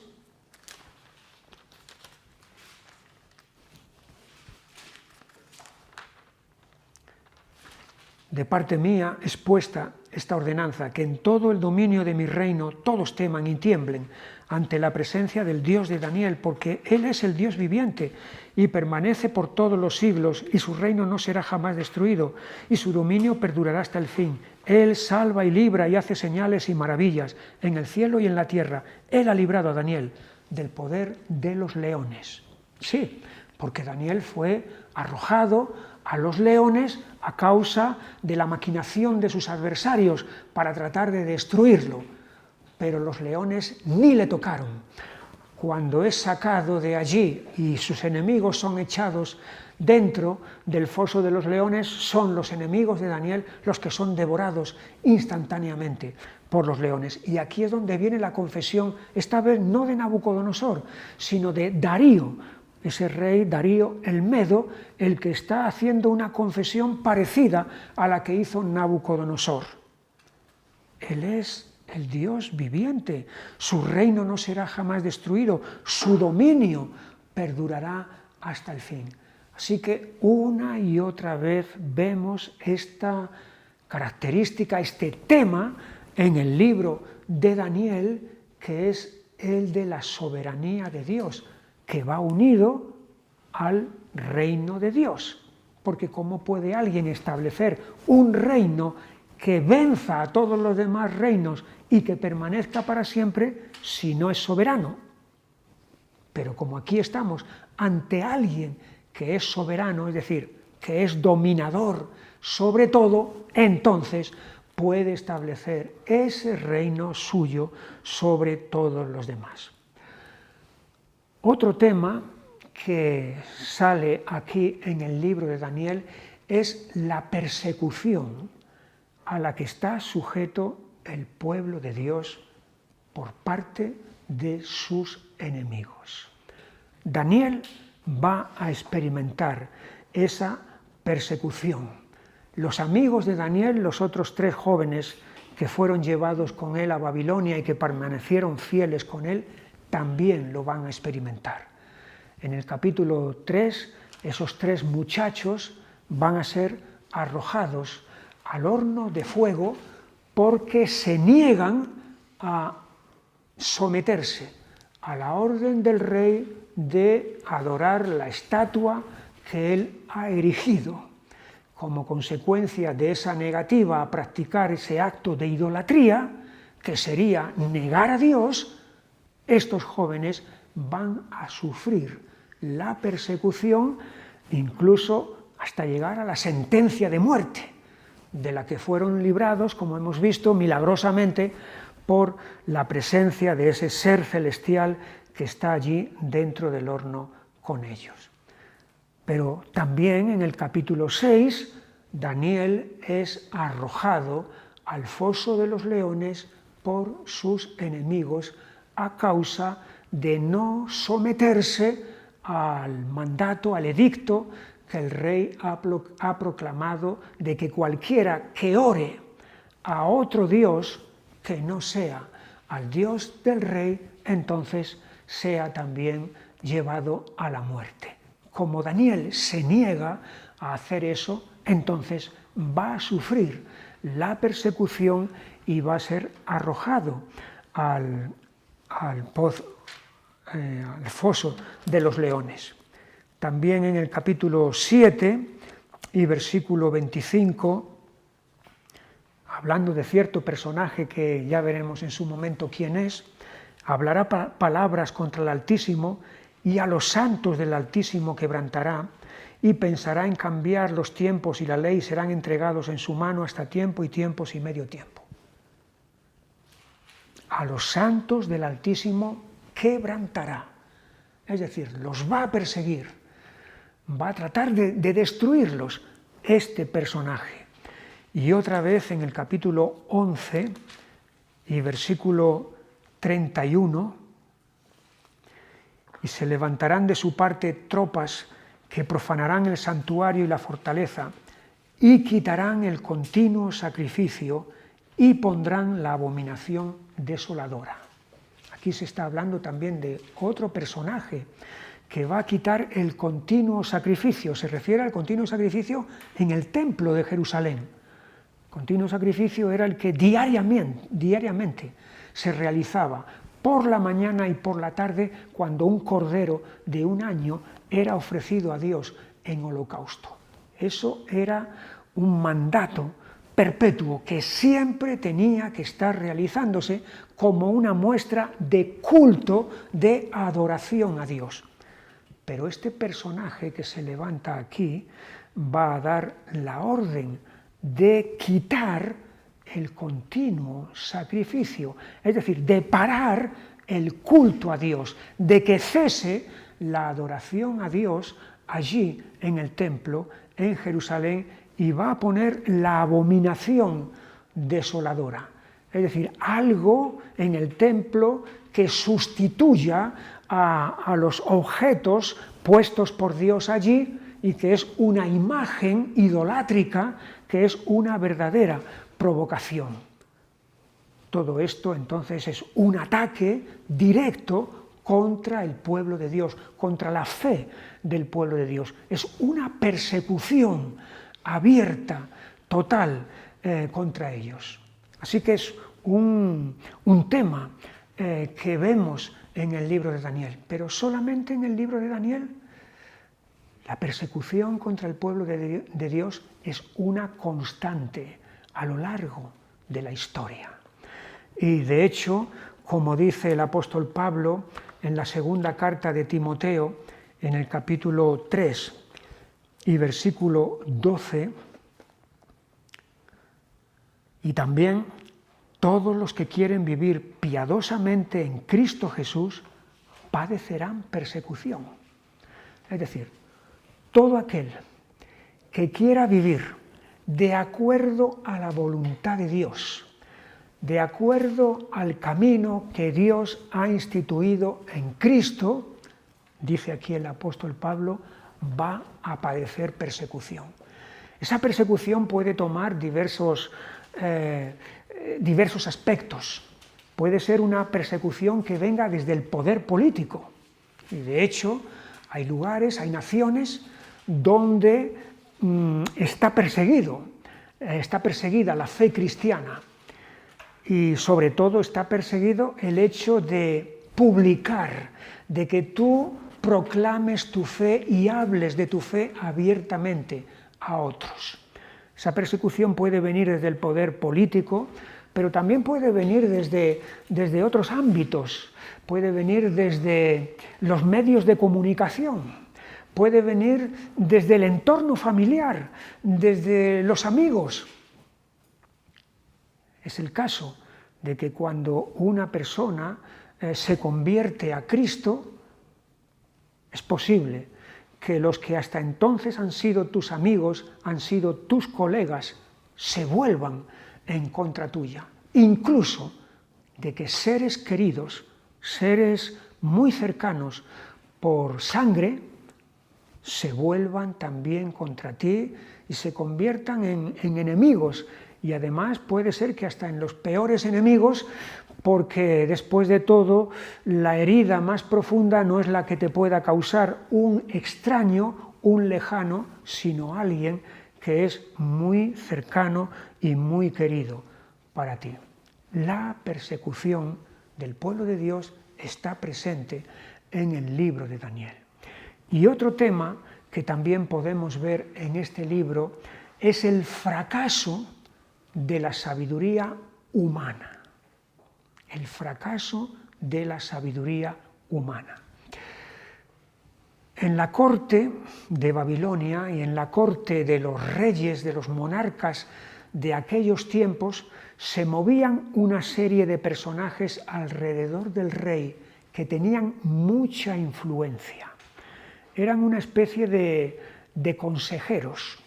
de parte mía es puesta esta ordenanza, que en todo el dominio de mi reino todos teman y tiemblen ante la presencia del Dios de Daniel, porque Él es el Dios viviente y permanece por todos los siglos, y su reino no será jamás destruido, y su dominio perdurará hasta el fin. Él salva y libra y hace señales y maravillas en el cielo y en la tierra. Él ha librado a Daniel del poder de los leones. Sí, porque Daniel fue arrojado a los leones a causa de la maquinación de sus adversarios para tratar de destruirlo, pero los leones ni le tocaron. Cuando es sacado de allí y sus enemigos son echados dentro del foso de los leones, son los enemigos de Daniel los que son devorados instantáneamente por los leones. Y aquí es donde viene la confesión, esta vez no de Nabucodonosor, sino de Darío, ese rey Darío el Medo, el que está haciendo una confesión parecida a la que hizo Nabucodonosor. Él es el Dios viviente, su reino no será jamás destruido, su dominio perdurará hasta el fin. Así que una y otra vez vemos esta característica, este tema en el libro de Daniel, que es el de la soberanía de Dios, que va unido al reino de Dios. Porque ¿cómo puede alguien establecer un reino que venza a todos los demás reinos y que permanezca para siempre si no es soberano? Pero como aquí estamos ante alguien que es soberano, es decir, que es dominador sobre todo, entonces puede establecer ese reino suyo sobre todos los demás. Otro tema que sale aquí en el libro de Daniel es la persecución a la que está sujeto el pueblo de Dios por parte de sus enemigos. Daniel va a experimentar esa persecución. Los amigos de Daniel, los otros 3 jóvenes que fueron llevados con él a Babilonia y que permanecieron fieles con él, también lo van a experimentar. En el capítulo 3, esos 3 muchachos van a ser arrojados al horno de fuego porque se niegan a someterse a la orden del rey de adorar la estatua que él ha erigido. Como consecuencia de esa negativa a practicar ese acto de idolatría, que sería negar a Dios, estos jóvenes van a sufrir la persecución, incluso hasta llegar a la sentencia de muerte, de la que fueron librados, como hemos visto, milagrosamente, por la presencia de ese ser celestial que está allí dentro del horno con ellos. Pero también en el capítulo 6, Daniel es arrojado al foso de los leones por sus enemigos a causa de no someterse al mandato, al edicto que el rey ha proclamado de que cualquiera que ore a otro Dios que no sea al Dios del rey, entonces sea también llevado a la muerte. Como Daniel se niega a hacer eso, entonces va a sufrir la persecución y va a ser arrojado al foso de los leones. También en el capítulo 7 y versículo 25, hablando de cierto personaje que ya veremos en su momento quién es, hablará palabras contra el Altísimo y a los santos del Altísimo quebrantará, y pensará en cambiar los tiempos y la ley serán entregados en su mano hasta tiempo y tiempos y medio tiempo. A los santos del Altísimo quebrantará, es decir, los va a perseguir, va a tratar de destruirlos, este personaje. Y otra vez en el capítulo 11 y versículo 31, y se levantarán de su parte tropas que profanarán el santuario y la fortaleza, y quitarán el continuo sacrificio, y pondrán la abominación desoladora. Aquí se está hablando también de otro personaje que va a quitar el continuo sacrificio. Se refiere al continuo sacrificio en el templo de Jerusalén. El continuo sacrificio era el que diariamente se realizaba por la mañana y por la tarde, cuando un cordero de 1 año era ofrecido a Dios en holocausto. Eso era un mandato perpetuo que siempre tenía que estar realizándose como una muestra de culto, de adoración a Dios. Pero este personaje que se levanta aquí va a dar la orden de quitar el continuo sacrificio, es decir, de parar el culto a Dios, de que cese la adoración a Dios allí en el templo, en Jerusalén, y va a poner la abominación desoladora, es decir, algo en el templo que sustituya a los objetos puestos por Dios allí y que es una imagen idolátrica, que es una verdadera provocación. Todo esto entonces es un ataque directo contra el pueblo de Dios, contra la fe del pueblo de Dios. Es una persecución abierta, total, contra ellos. Así que es un tema que vemos en el libro de Daniel, pero solamente en el libro de Daniel. La persecución contra el pueblo de Dios es una constante a lo largo de la historia. Y de hecho, como dice el apóstol Pablo en la segunda carta de Timoteo, en el capítulo 3 y versículo 12, y también todos los que quieren vivir piadosamente en Cristo Jesús padecerán persecución. Es decir, todo aquel que quiera vivir de acuerdo a la voluntad de Dios, de acuerdo al camino que Dios ha instituido en Cristo, dice aquí el apóstol Pablo, va a padecer persecución. Esa persecución puede tomar diversos aspectos. Puede ser una persecución que venga desde el poder político. Y de hecho, hay lugares, hay naciones donde está perseguida la fe cristiana. Y sobre todo está perseguido el hecho de publicar, de que tú proclames tu fe y hables de tu fe abiertamente a otros. Esa persecución puede venir desde el poder político, pero también puede venir desde otros ámbitos, puede venir desde los medios de comunicación, puede venir desde el entorno familiar, desde los amigos. Es el caso de que cuando una persona se convierte a Cristo, es posible que los que hasta entonces han sido tus amigos, han sido tus colegas, se vuelvan en contra tuya. Incluso de que seres queridos, seres muy cercanos por sangre, se vuelvan también contra ti y se conviertan en enemigos. Y además puede ser que hasta en los peores enemigos, porque después de todo la herida más profunda no es la que te pueda causar un extraño, un lejano, sino alguien que es muy cercano y muy querido para ti. La persecución del pueblo de Dios está presente en el libro de Daniel. Y otro tema que también podemos ver en este libro es el fracaso de la sabiduría humana. El fracaso de la sabiduría humana. En la corte de Babilonia y en la corte de los reyes, de los monarcas de aquellos tiempos, se movían una serie de personajes alrededor del rey que tenían mucha influencia. Eran una especie de consejeros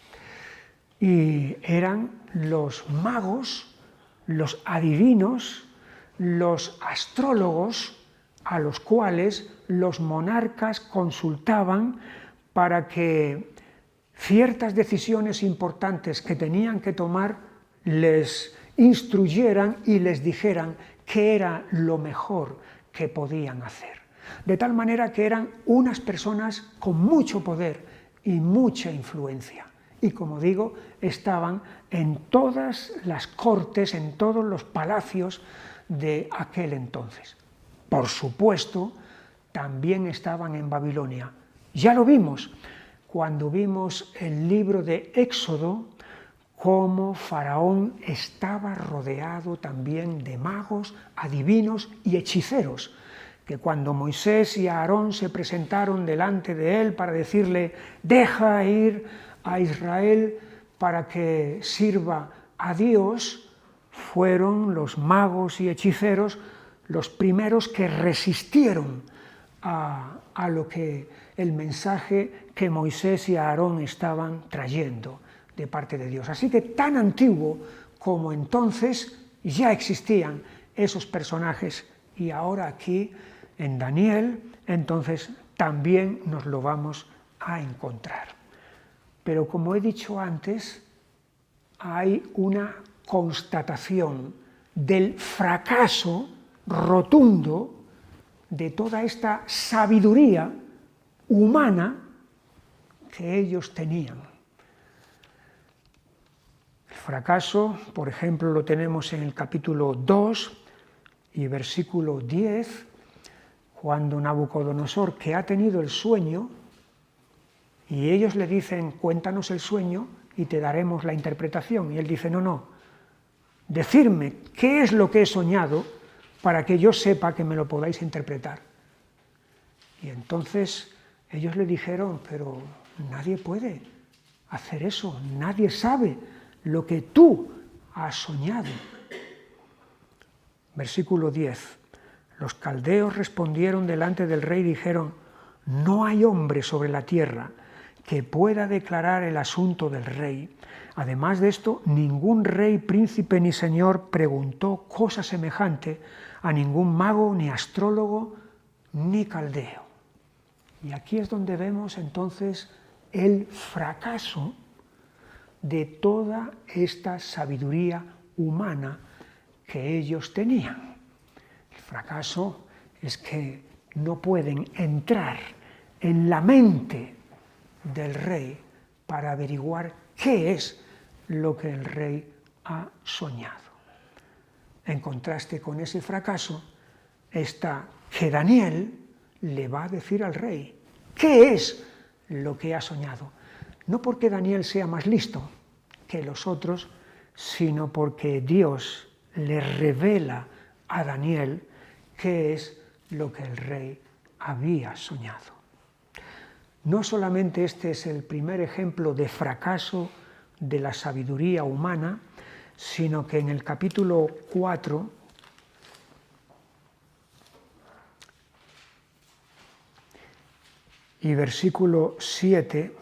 y eran los magos, los adivinos, los astrólogos a los cuales los monarcas consultaban para que ciertas decisiones importantes que tenían que tomar les instruyeran y les dijeran qué era lo mejor que podían hacer. De tal manera que eran unas personas con mucho poder y mucha influencia. Y como digo, estaban en todas las cortes, en todos los palacios de aquel entonces. Por supuesto, también estaban en Babilonia. Ya lo vimos cuando vimos el libro de Éxodo, cómo Faraón estaba rodeado también de magos, adivinos y hechiceros, que cuando Moisés y Aarón se presentaron delante de él para decirle, deja ir a Israel para que sirva a Dios, fueron los magos y hechiceros los primeros que resistieron a lo que el mensaje que Moisés y Aarón estaban trayendo de parte de Dios. Así que tan antiguo como entonces ya existían esos personajes y ahora aquí en Daniel entonces también nos lo vamos a encontrar. Pero como he dicho antes, hay una constatación del fracaso rotundo de toda esta sabiduría humana que ellos tenían. El fracaso, por ejemplo, lo tenemos en el capítulo 2 y versículo 10, cuando Nabucodonosor, que ha tenido el sueño, y ellos le dicen, cuéntanos el sueño y te daremos la interpretación. Y él dice, no, decidme qué es lo que he soñado para que yo sepa que me lo podáis interpretar. Y entonces ellos le dijeron, pero nadie puede hacer eso, nadie sabe lo que tú has soñado. Versículo 10. Los caldeos respondieron delante del rey y dijeron, no hay hombre sobre la tierra que pueda declarar el asunto del rey. Además de esto, ningún rey, príncipe ni señor preguntó cosa semejante a ningún mago, ni astrólogo, ni caldeo. Y aquí es donde vemos entonces el fracaso de toda esta sabiduría humana que ellos tenían. El fracaso es que no pueden entrar en la mente del rey para averiguar qué es lo que el rey ha soñado. En contraste con ese fracaso está que Daniel le va a decir al rey qué es lo que ha soñado. No porque Daniel sea más listo que los otros, sino porque Dios le revela a Daniel qué es lo que el rey había soñado. No solamente este es el primer ejemplo de fracaso de la sabiduría humana, sino que en el capítulo 4, y versículo 7,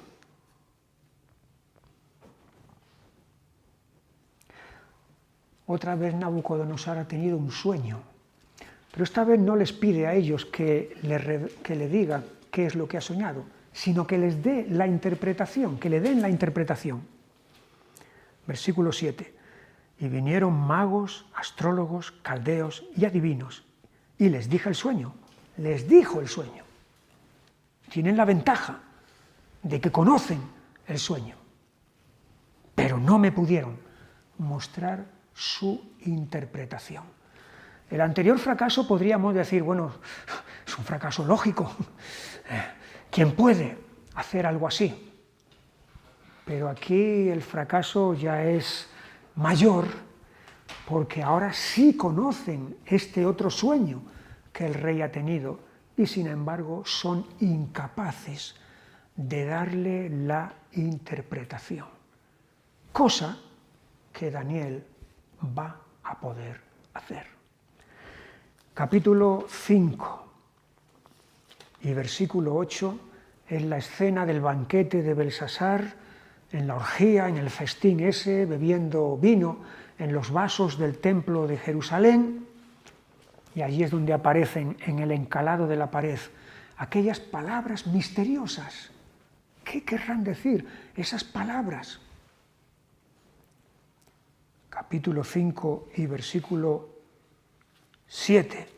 otra vez Nabucodonosor ha tenido un sueño, pero esta vez no les pide a ellos que le digan qué es lo que ha soñado, sino que les dé la interpretación, que le den la interpretación. Versículo 7. Y vinieron magos, astrólogos, caldeos y adivinos, y les dijo el sueño. Tienen la ventaja de que conocen el sueño, pero no me pudieron mostrar su interpretación. El anterior fracaso podríamos decir, bueno, es un fracaso lógico. ¿Quién puede hacer algo así? Pero aquí el fracaso ya es mayor, porque ahora sí conocen este otro sueño que el rey ha tenido y sin embargo son incapaces de darle la interpretación, cosa que Daniel va a poder hacer. Capítulo 5 y versículo 8 es la escena del banquete de Belsasar, en la orgía, en el festín ese, bebiendo vino en los vasos del templo de Jerusalén, y allí es donde aparecen en el encalado de la pared aquellas palabras misteriosas. ¿Qué querrán decir esas palabras? Capítulo 5 y versículo 7.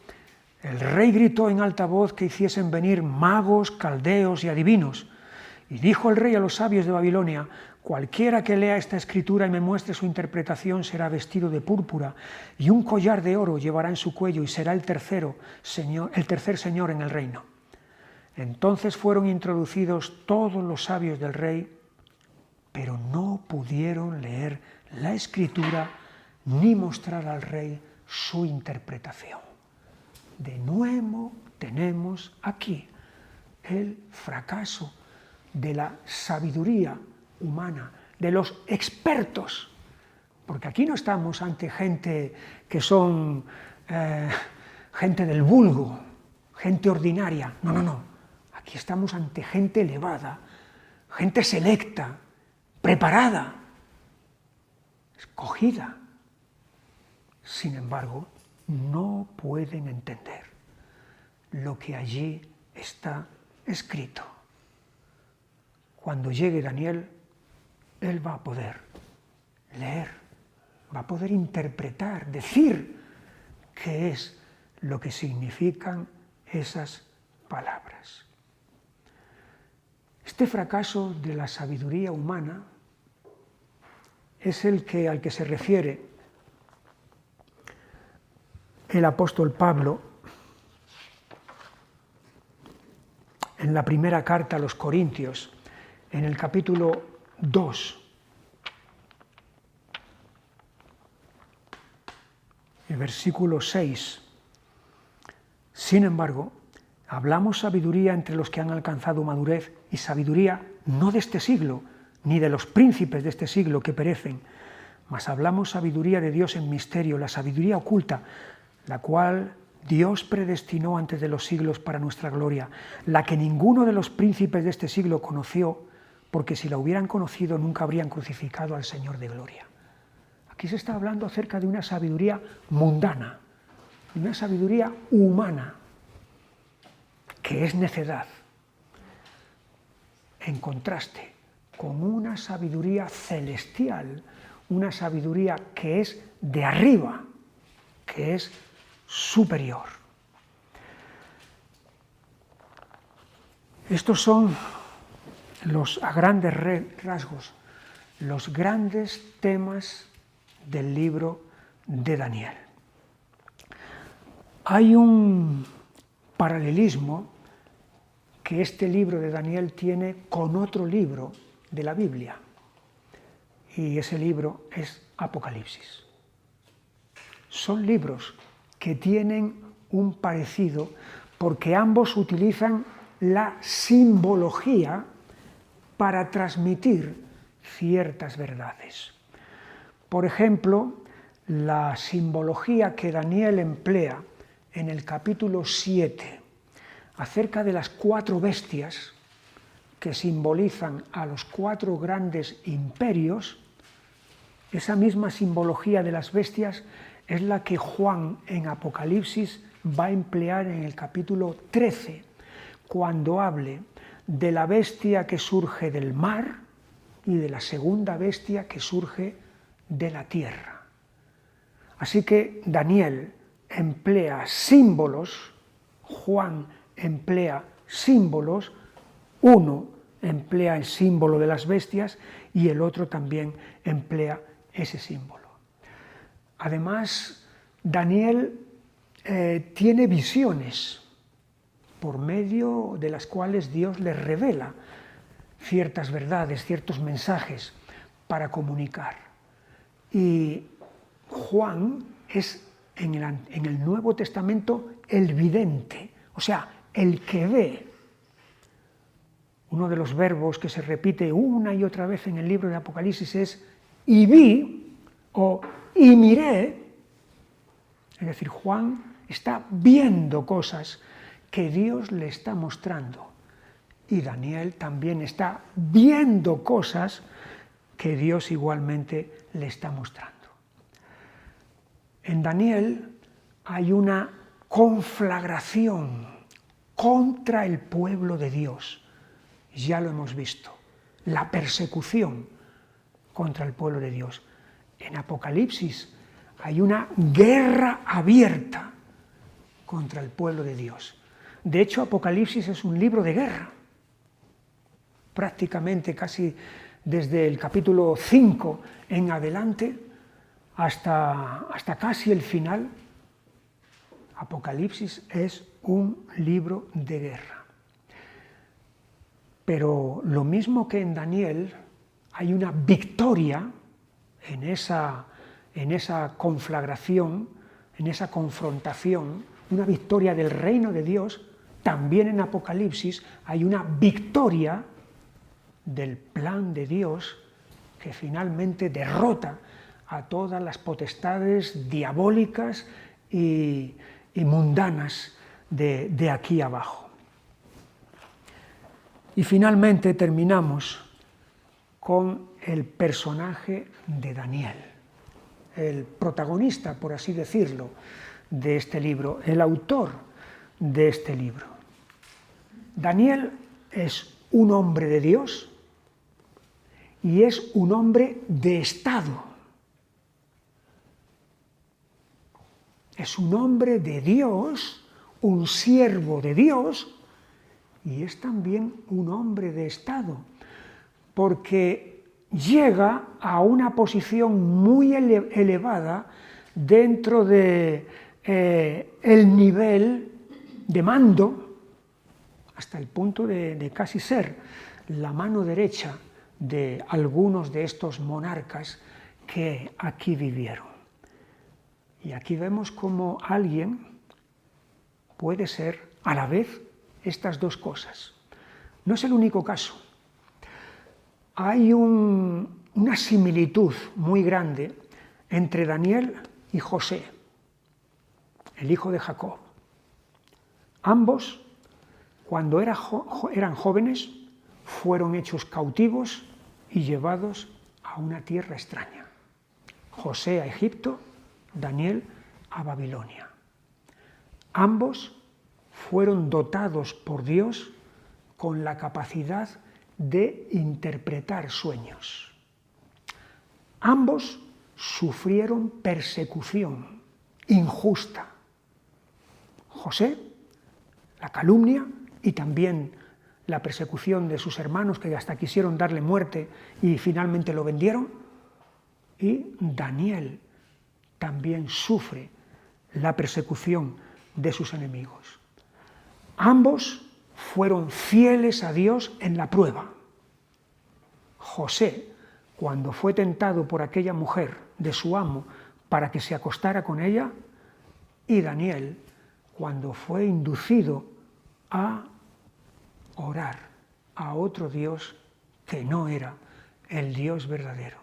El rey gritó en alta voz que hiciesen venir magos, caldeos y adivinos. Y dijo el rey a los sabios de Babilonia: cualquiera que lea esta escritura y me muestre su interpretación será vestido de púrpura, y un collar de oro llevará en su cuello, y será el tercer señor en el reino. Entonces fueron introducidos todos los sabios del rey, pero no pudieron leer la escritura ni mostrar al rey su interpretación. De nuevo tenemos aquí el fracaso de la sabiduría humana, de los expertos, porque aquí no estamos ante gente que son gente del vulgo, gente ordinaria, no, aquí estamos ante gente elevada, gente selecta, preparada, escogida. Sin embargo, no pueden entender lo que allí está escrito. Cuando llegue Daniel, él va a poder leer, va a poder interpretar, decir qué es lo que significan esas palabras. Este fracaso de la sabiduría humana es el al que se refiere el apóstol Pablo en la primera carta a los Corintios, en el capítulo 2, el versículo 6. Sin embargo, hablamos sabiduría entre los que han alcanzado madurez, y sabiduría no de este siglo, ni de los príncipes de este siglo que perecen, mas hablamos sabiduría de Dios en misterio, la sabiduría oculta, la cual Dios predestinó antes de los siglos para nuestra gloria, la que ninguno de los príncipes de este siglo conoció, porque si la hubieran conocido nunca habrían crucificado al Señor de gloria. Aquí se está hablando acerca de una sabiduría mundana, de una sabiduría humana, que es necedad, en contraste con una sabiduría celestial, una sabiduría que es de arriba, que es superior. Estos son a grandes rasgos, los grandes temas del libro de Daniel. Hay un paralelismo que este libro de Daniel tiene con otro libro de la Biblia, y ese libro es Apocalipsis. Son libros que tienen un parecido porque ambos utilizan la simbología para transmitir ciertas verdades. Por ejemplo, la simbología que Daniel emplea en el capítulo 7 acerca de las 4 bestias que simbolizan a los 4 grandes imperios, esa misma simbología de las bestias es la que Juan en Apocalipsis va a emplear en el capítulo 13, cuando hable de la bestia que surge del mar y de la segunda bestia que surge de la tierra. Así que Daniel emplea símbolos, Juan emplea símbolos, uno emplea el símbolo de las bestias y el otro también emplea ese símbolo. Además, Daniel tiene visiones por medio de las cuales Dios le revela ciertas verdades, ciertos mensajes para comunicar. Y Juan es en el Nuevo Testamento el vidente, o sea, el que ve. Uno de los verbos que se repite una y otra vez en el libro de Apocalipsis es y vi o y miré. Es decir, Juan está viendo cosas que Dios le está mostrando. Y Daniel también está viendo cosas que Dios igualmente le está mostrando. En Daniel hay una conflagración contra el pueblo de Dios. Ya lo hemos visto, la persecución contra el pueblo de Dios. En Apocalipsis hay una guerra abierta contra el pueblo de Dios. De hecho, Apocalipsis es un libro de guerra. Prácticamente casi desde el capítulo 5 en adelante hasta casi el final, Apocalipsis es un libro de guerra. Pero lo mismo que en Daniel, hay una victoria en esa conflagración, en esa confrontación, una victoria del reino de Dios. También en Apocalipsis hay una victoria del plan de Dios que finalmente derrota a todas las potestades diabólicas y mundanas de aquí abajo. Y finalmente terminamos con el personaje de Daniel, el protagonista, por así decirlo, de este libro, el autor de este libro. Daniel es un hombre de Dios y es un hombre de Estado. Es un hombre de Dios, un siervo de Dios, y es también un hombre de Estado, porque llega a una posición muy elevada dentro de el nivel de mando, hasta el punto de casi ser la mano derecha de algunos de estos monarcas que aquí vivieron. Y aquí vemos cómo alguien puede ser a la vez estas dos cosas. No es el único caso. Hay una similitud muy grande entre Daniel y José, el hijo de Jacob. Ambos, cuando eran jóvenes, fueron hechos cautivos y llevados a una tierra extraña. José a Egipto, Daniel a Babilonia. Ambos fueron dotados por Dios con la capacidad de interpretar sueños. Ambos sufrieron persecución injusta. José, la calumnia y también la persecución de sus hermanos, que hasta quisieron darle muerte y finalmente lo vendieron. Y Daniel también sufre la persecución de sus enemigos. Ambos fueron fieles a Dios en la prueba. José, cuando fue tentado por aquella mujer de su amo para que se acostara con ella, y Daniel, cuando fue inducido a orar a otro Dios que no era el Dios verdadero.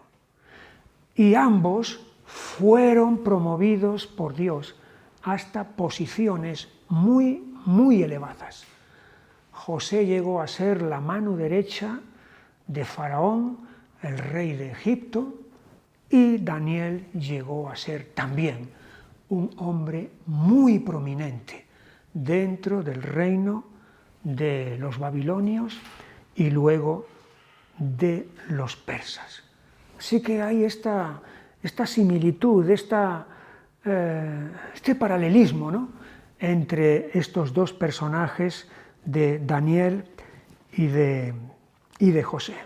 Y ambos fueron promovidos por Dios hasta posiciones muy, muy elevadas. José llegó a ser la mano derecha de Faraón, el rey de Egipto, y Daniel llegó a ser también un hombre muy prominente dentro del reino de los babilonios y luego de los persas. Así que hay esta similitud, este paralelismo, ¿no?, entre estos dos personajes de Daniel y de José.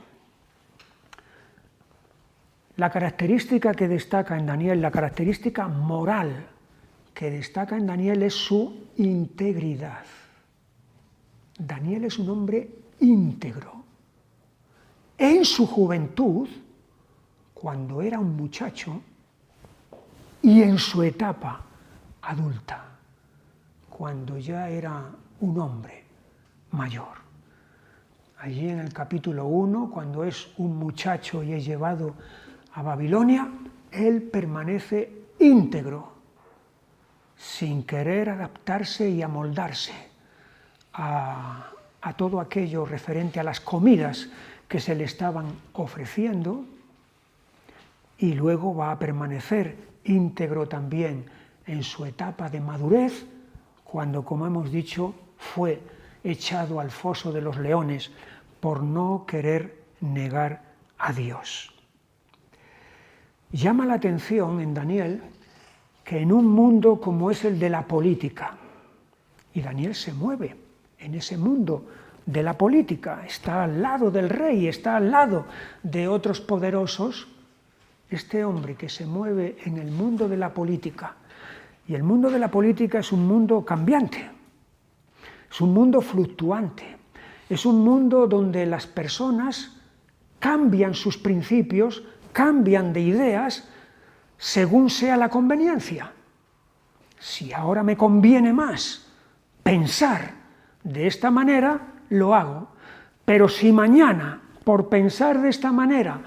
La característica que destaca en Daniel, la característica moral que destaca en Daniel es su integridad. Daniel es un hombre íntegro. En su juventud, cuando era un muchacho, y en su etapa adulta, cuando ya era un hombre mayor. Allí en el capítulo 1, cuando es un muchacho y es llevado a Babilonia, él permanece íntegro, sin querer adaptarse y amoldarse a todo aquello referente a las comidas que se le estaban ofreciendo, y luego va a permanecer íntegro también en su etapa de madurez, cuando, como hemos dicho, fue echado al foso de los leones por no querer negar a Dios. Llama la atención en Daniel que en un mundo como es el de la política, y Daniel se mueve en ese mundo de la política, está al lado del rey, está al lado de otros poderosos, este hombre que se mueve en el mundo de la política, y el mundo de la política es un mundo cambiante, es un mundo fluctuante, es un mundo donde las personas cambian sus principios, cambian de ideas según sea la conveniencia. Si ahora me conviene más pensar de esta manera, lo hago, pero si mañana, por pensar de esta manera,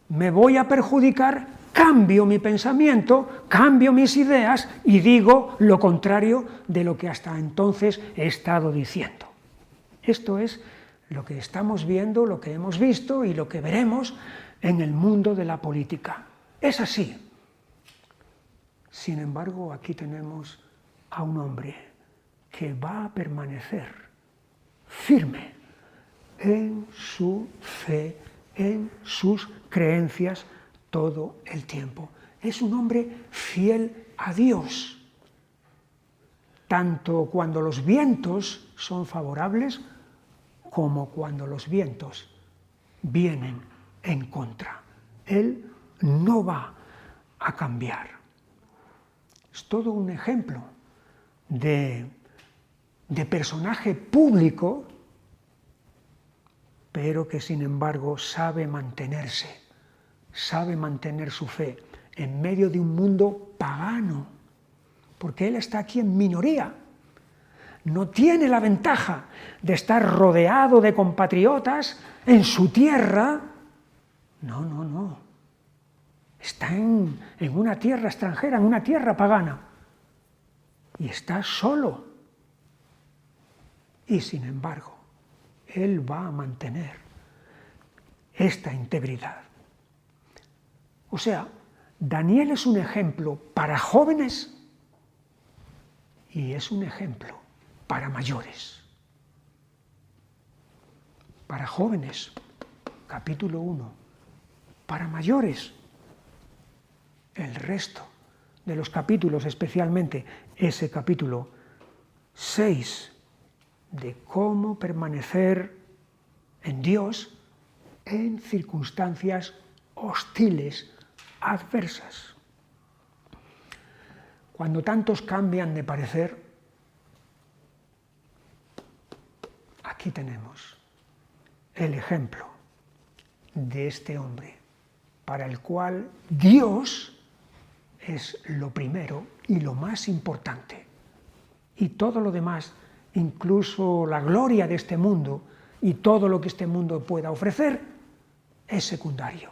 me voy a perjudicar, cambio mi pensamiento, cambio mis ideas y digo lo contrario de lo que hasta entonces he estado diciendo. Esto es lo que estamos viendo, lo que hemos visto y lo que veremos en el mundo de la política. Es así. Sin embargo, aquí tenemos a un hombre que va a permanecer firme en su fe, en sus creencias todo el tiempo. Es un hombre fiel a Dios, tanto cuando los vientos son favorables como cuando los vientos vienen en contra. Él no va a cambiar. Es todo un ejemplo de personaje público, pero que sin embargo sabe mantenerse, sabe mantener su fe en medio de un mundo pagano, porque él está aquí en minoría. No tiene la ventaja de estar rodeado de compatriotas en su tierra. No. Está en una tierra extranjera, en una tierra pagana. Y está solo. Y sin embargo, él va a mantener esta integridad. O sea, Daniel es un ejemplo para jóvenes y es un ejemplo para mayores. Para jóvenes, capítulo 1. Para mayores, el resto de los capítulos, especialmente ese capítulo 6, de cómo permanecer en Dios en circunstancias hostiles, adversas. Cuando tantos cambian de parecer, aquí tenemos el ejemplo de este hombre, para el cual Dios es lo primero y lo más importante. Y todo lo demás, incluso la gloria de este mundo y todo lo que este mundo pueda ofrecer, es secundario.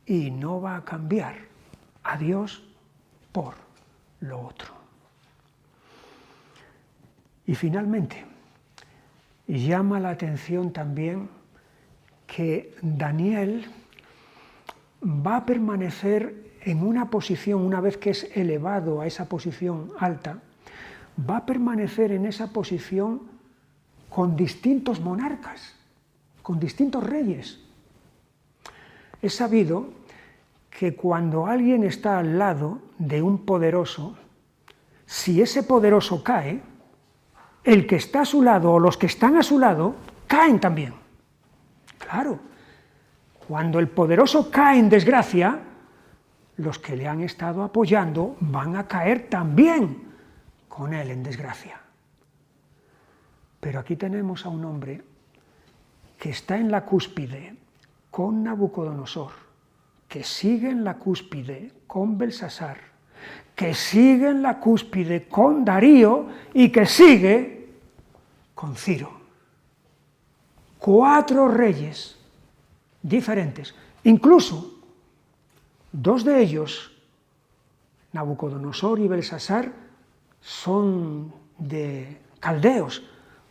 Y no va a cambiar a Dios por lo otro. Y finalmente, llama la atención también que Daniel va a permanecer en una posición, una vez que es elevado a esa posición alta, va a permanecer en esa posición con distintos monarcas, con distintos reyes. Es sabido que cuando alguien está al lado de un poderoso, si ese poderoso cae, el que está a su lado o los que están a su lado caen también. Claro, cuando el poderoso cae en desgracia, los que le han estado apoyando van a caer también con él en desgracia. Pero aquí tenemos a un hombre que está en la cúspide con Nabucodonosor, que sigue en la cúspide con Belsasar, que sigue en la cúspide con Darío y que sigue con Ciro. 4 reyes diferentes, incluso 2 de ellos, Nabucodonosor y Belsasar, son de caldeos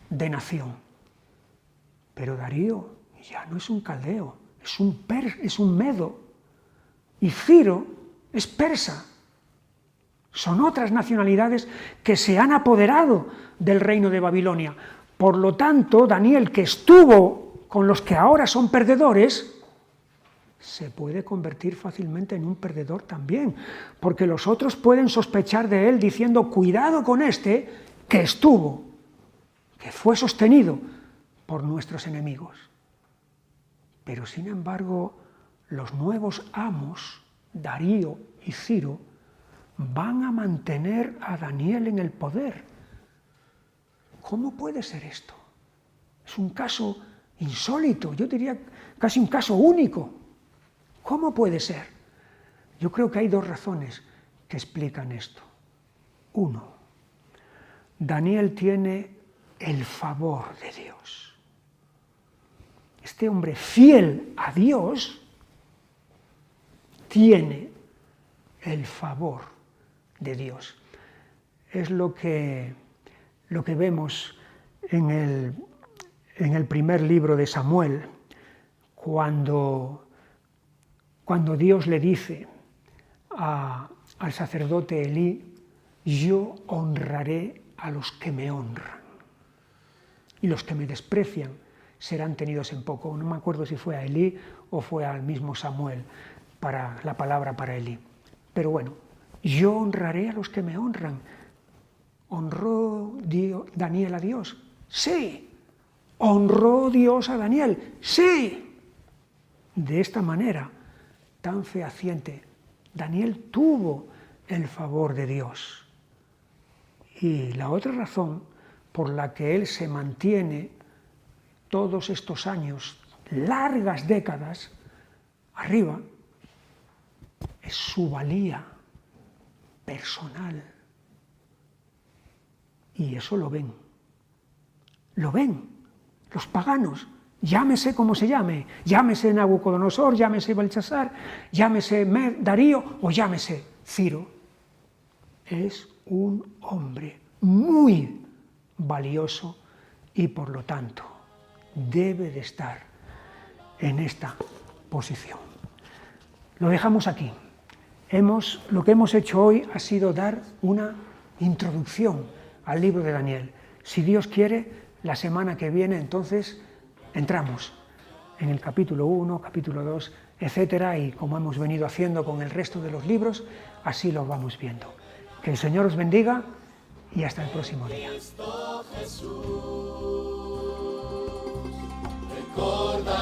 de nación. Pero Darío ya no es un caldeo, es un medo. Y Ciro es persa. Son otras nacionalidades que se han apoderado del reino de Babilonia. Por lo tanto, Daniel, que estuvo con los que ahora son perdedores, se puede convertir fácilmente en un perdedor también, porque los otros pueden sospechar de él diciendo, cuidado con este que estuvo, que fue sostenido por nuestros enemigos. Pero sin embargo, los nuevos amos, Darío y Ciro, van a mantener a Daniel en el poder. ¿Cómo puede ser esto? Es un caso insólito, yo diría casi un caso único. ¿Cómo puede ser? Yo creo que hay 2 razones que explican esto. 1, Daniel tiene el favor de Dios. Este hombre fiel a Dios tiene el favor de Dios. Es lo que vemos en el primer libro de Samuel, cuando Dios le dice al sacerdote Elí, yo honraré a los que me honran, y los que me desprecian serán tenidos en poco. No me acuerdo si fue a Elí o fue al mismo Samuel para la palabra para Elí. Pero bueno, yo honraré a los que me honran. ¿Honró Daniel a Dios? Sí. ¿Honró Dios a Daniel? Sí. De esta manera tan fehaciente, Daniel tuvo el favor de Dios. Y la otra razón por la que él se mantiene todos estos años, largas décadas, arriba, es su valía personal. Y eso lo ven los paganos, llámese como se llame, llámese Nabucodonosor, llámese Belsasar, llámese Darío o llámese Ciro. Es un hombre muy valioso y por lo tanto debe de estar en esta posición. Lo dejamos aquí. Lo que hemos hecho hoy ha sido dar una introducción al libro de Daniel. Si Dios quiere, la semana que viene entonces entramos en el capítulo 1, capítulo 2, etcétera, y como hemos venido haciendo con el resto de los libros, así lo vamos viendo. Que el Señor os bendiga y hasta el próximo día. Recorda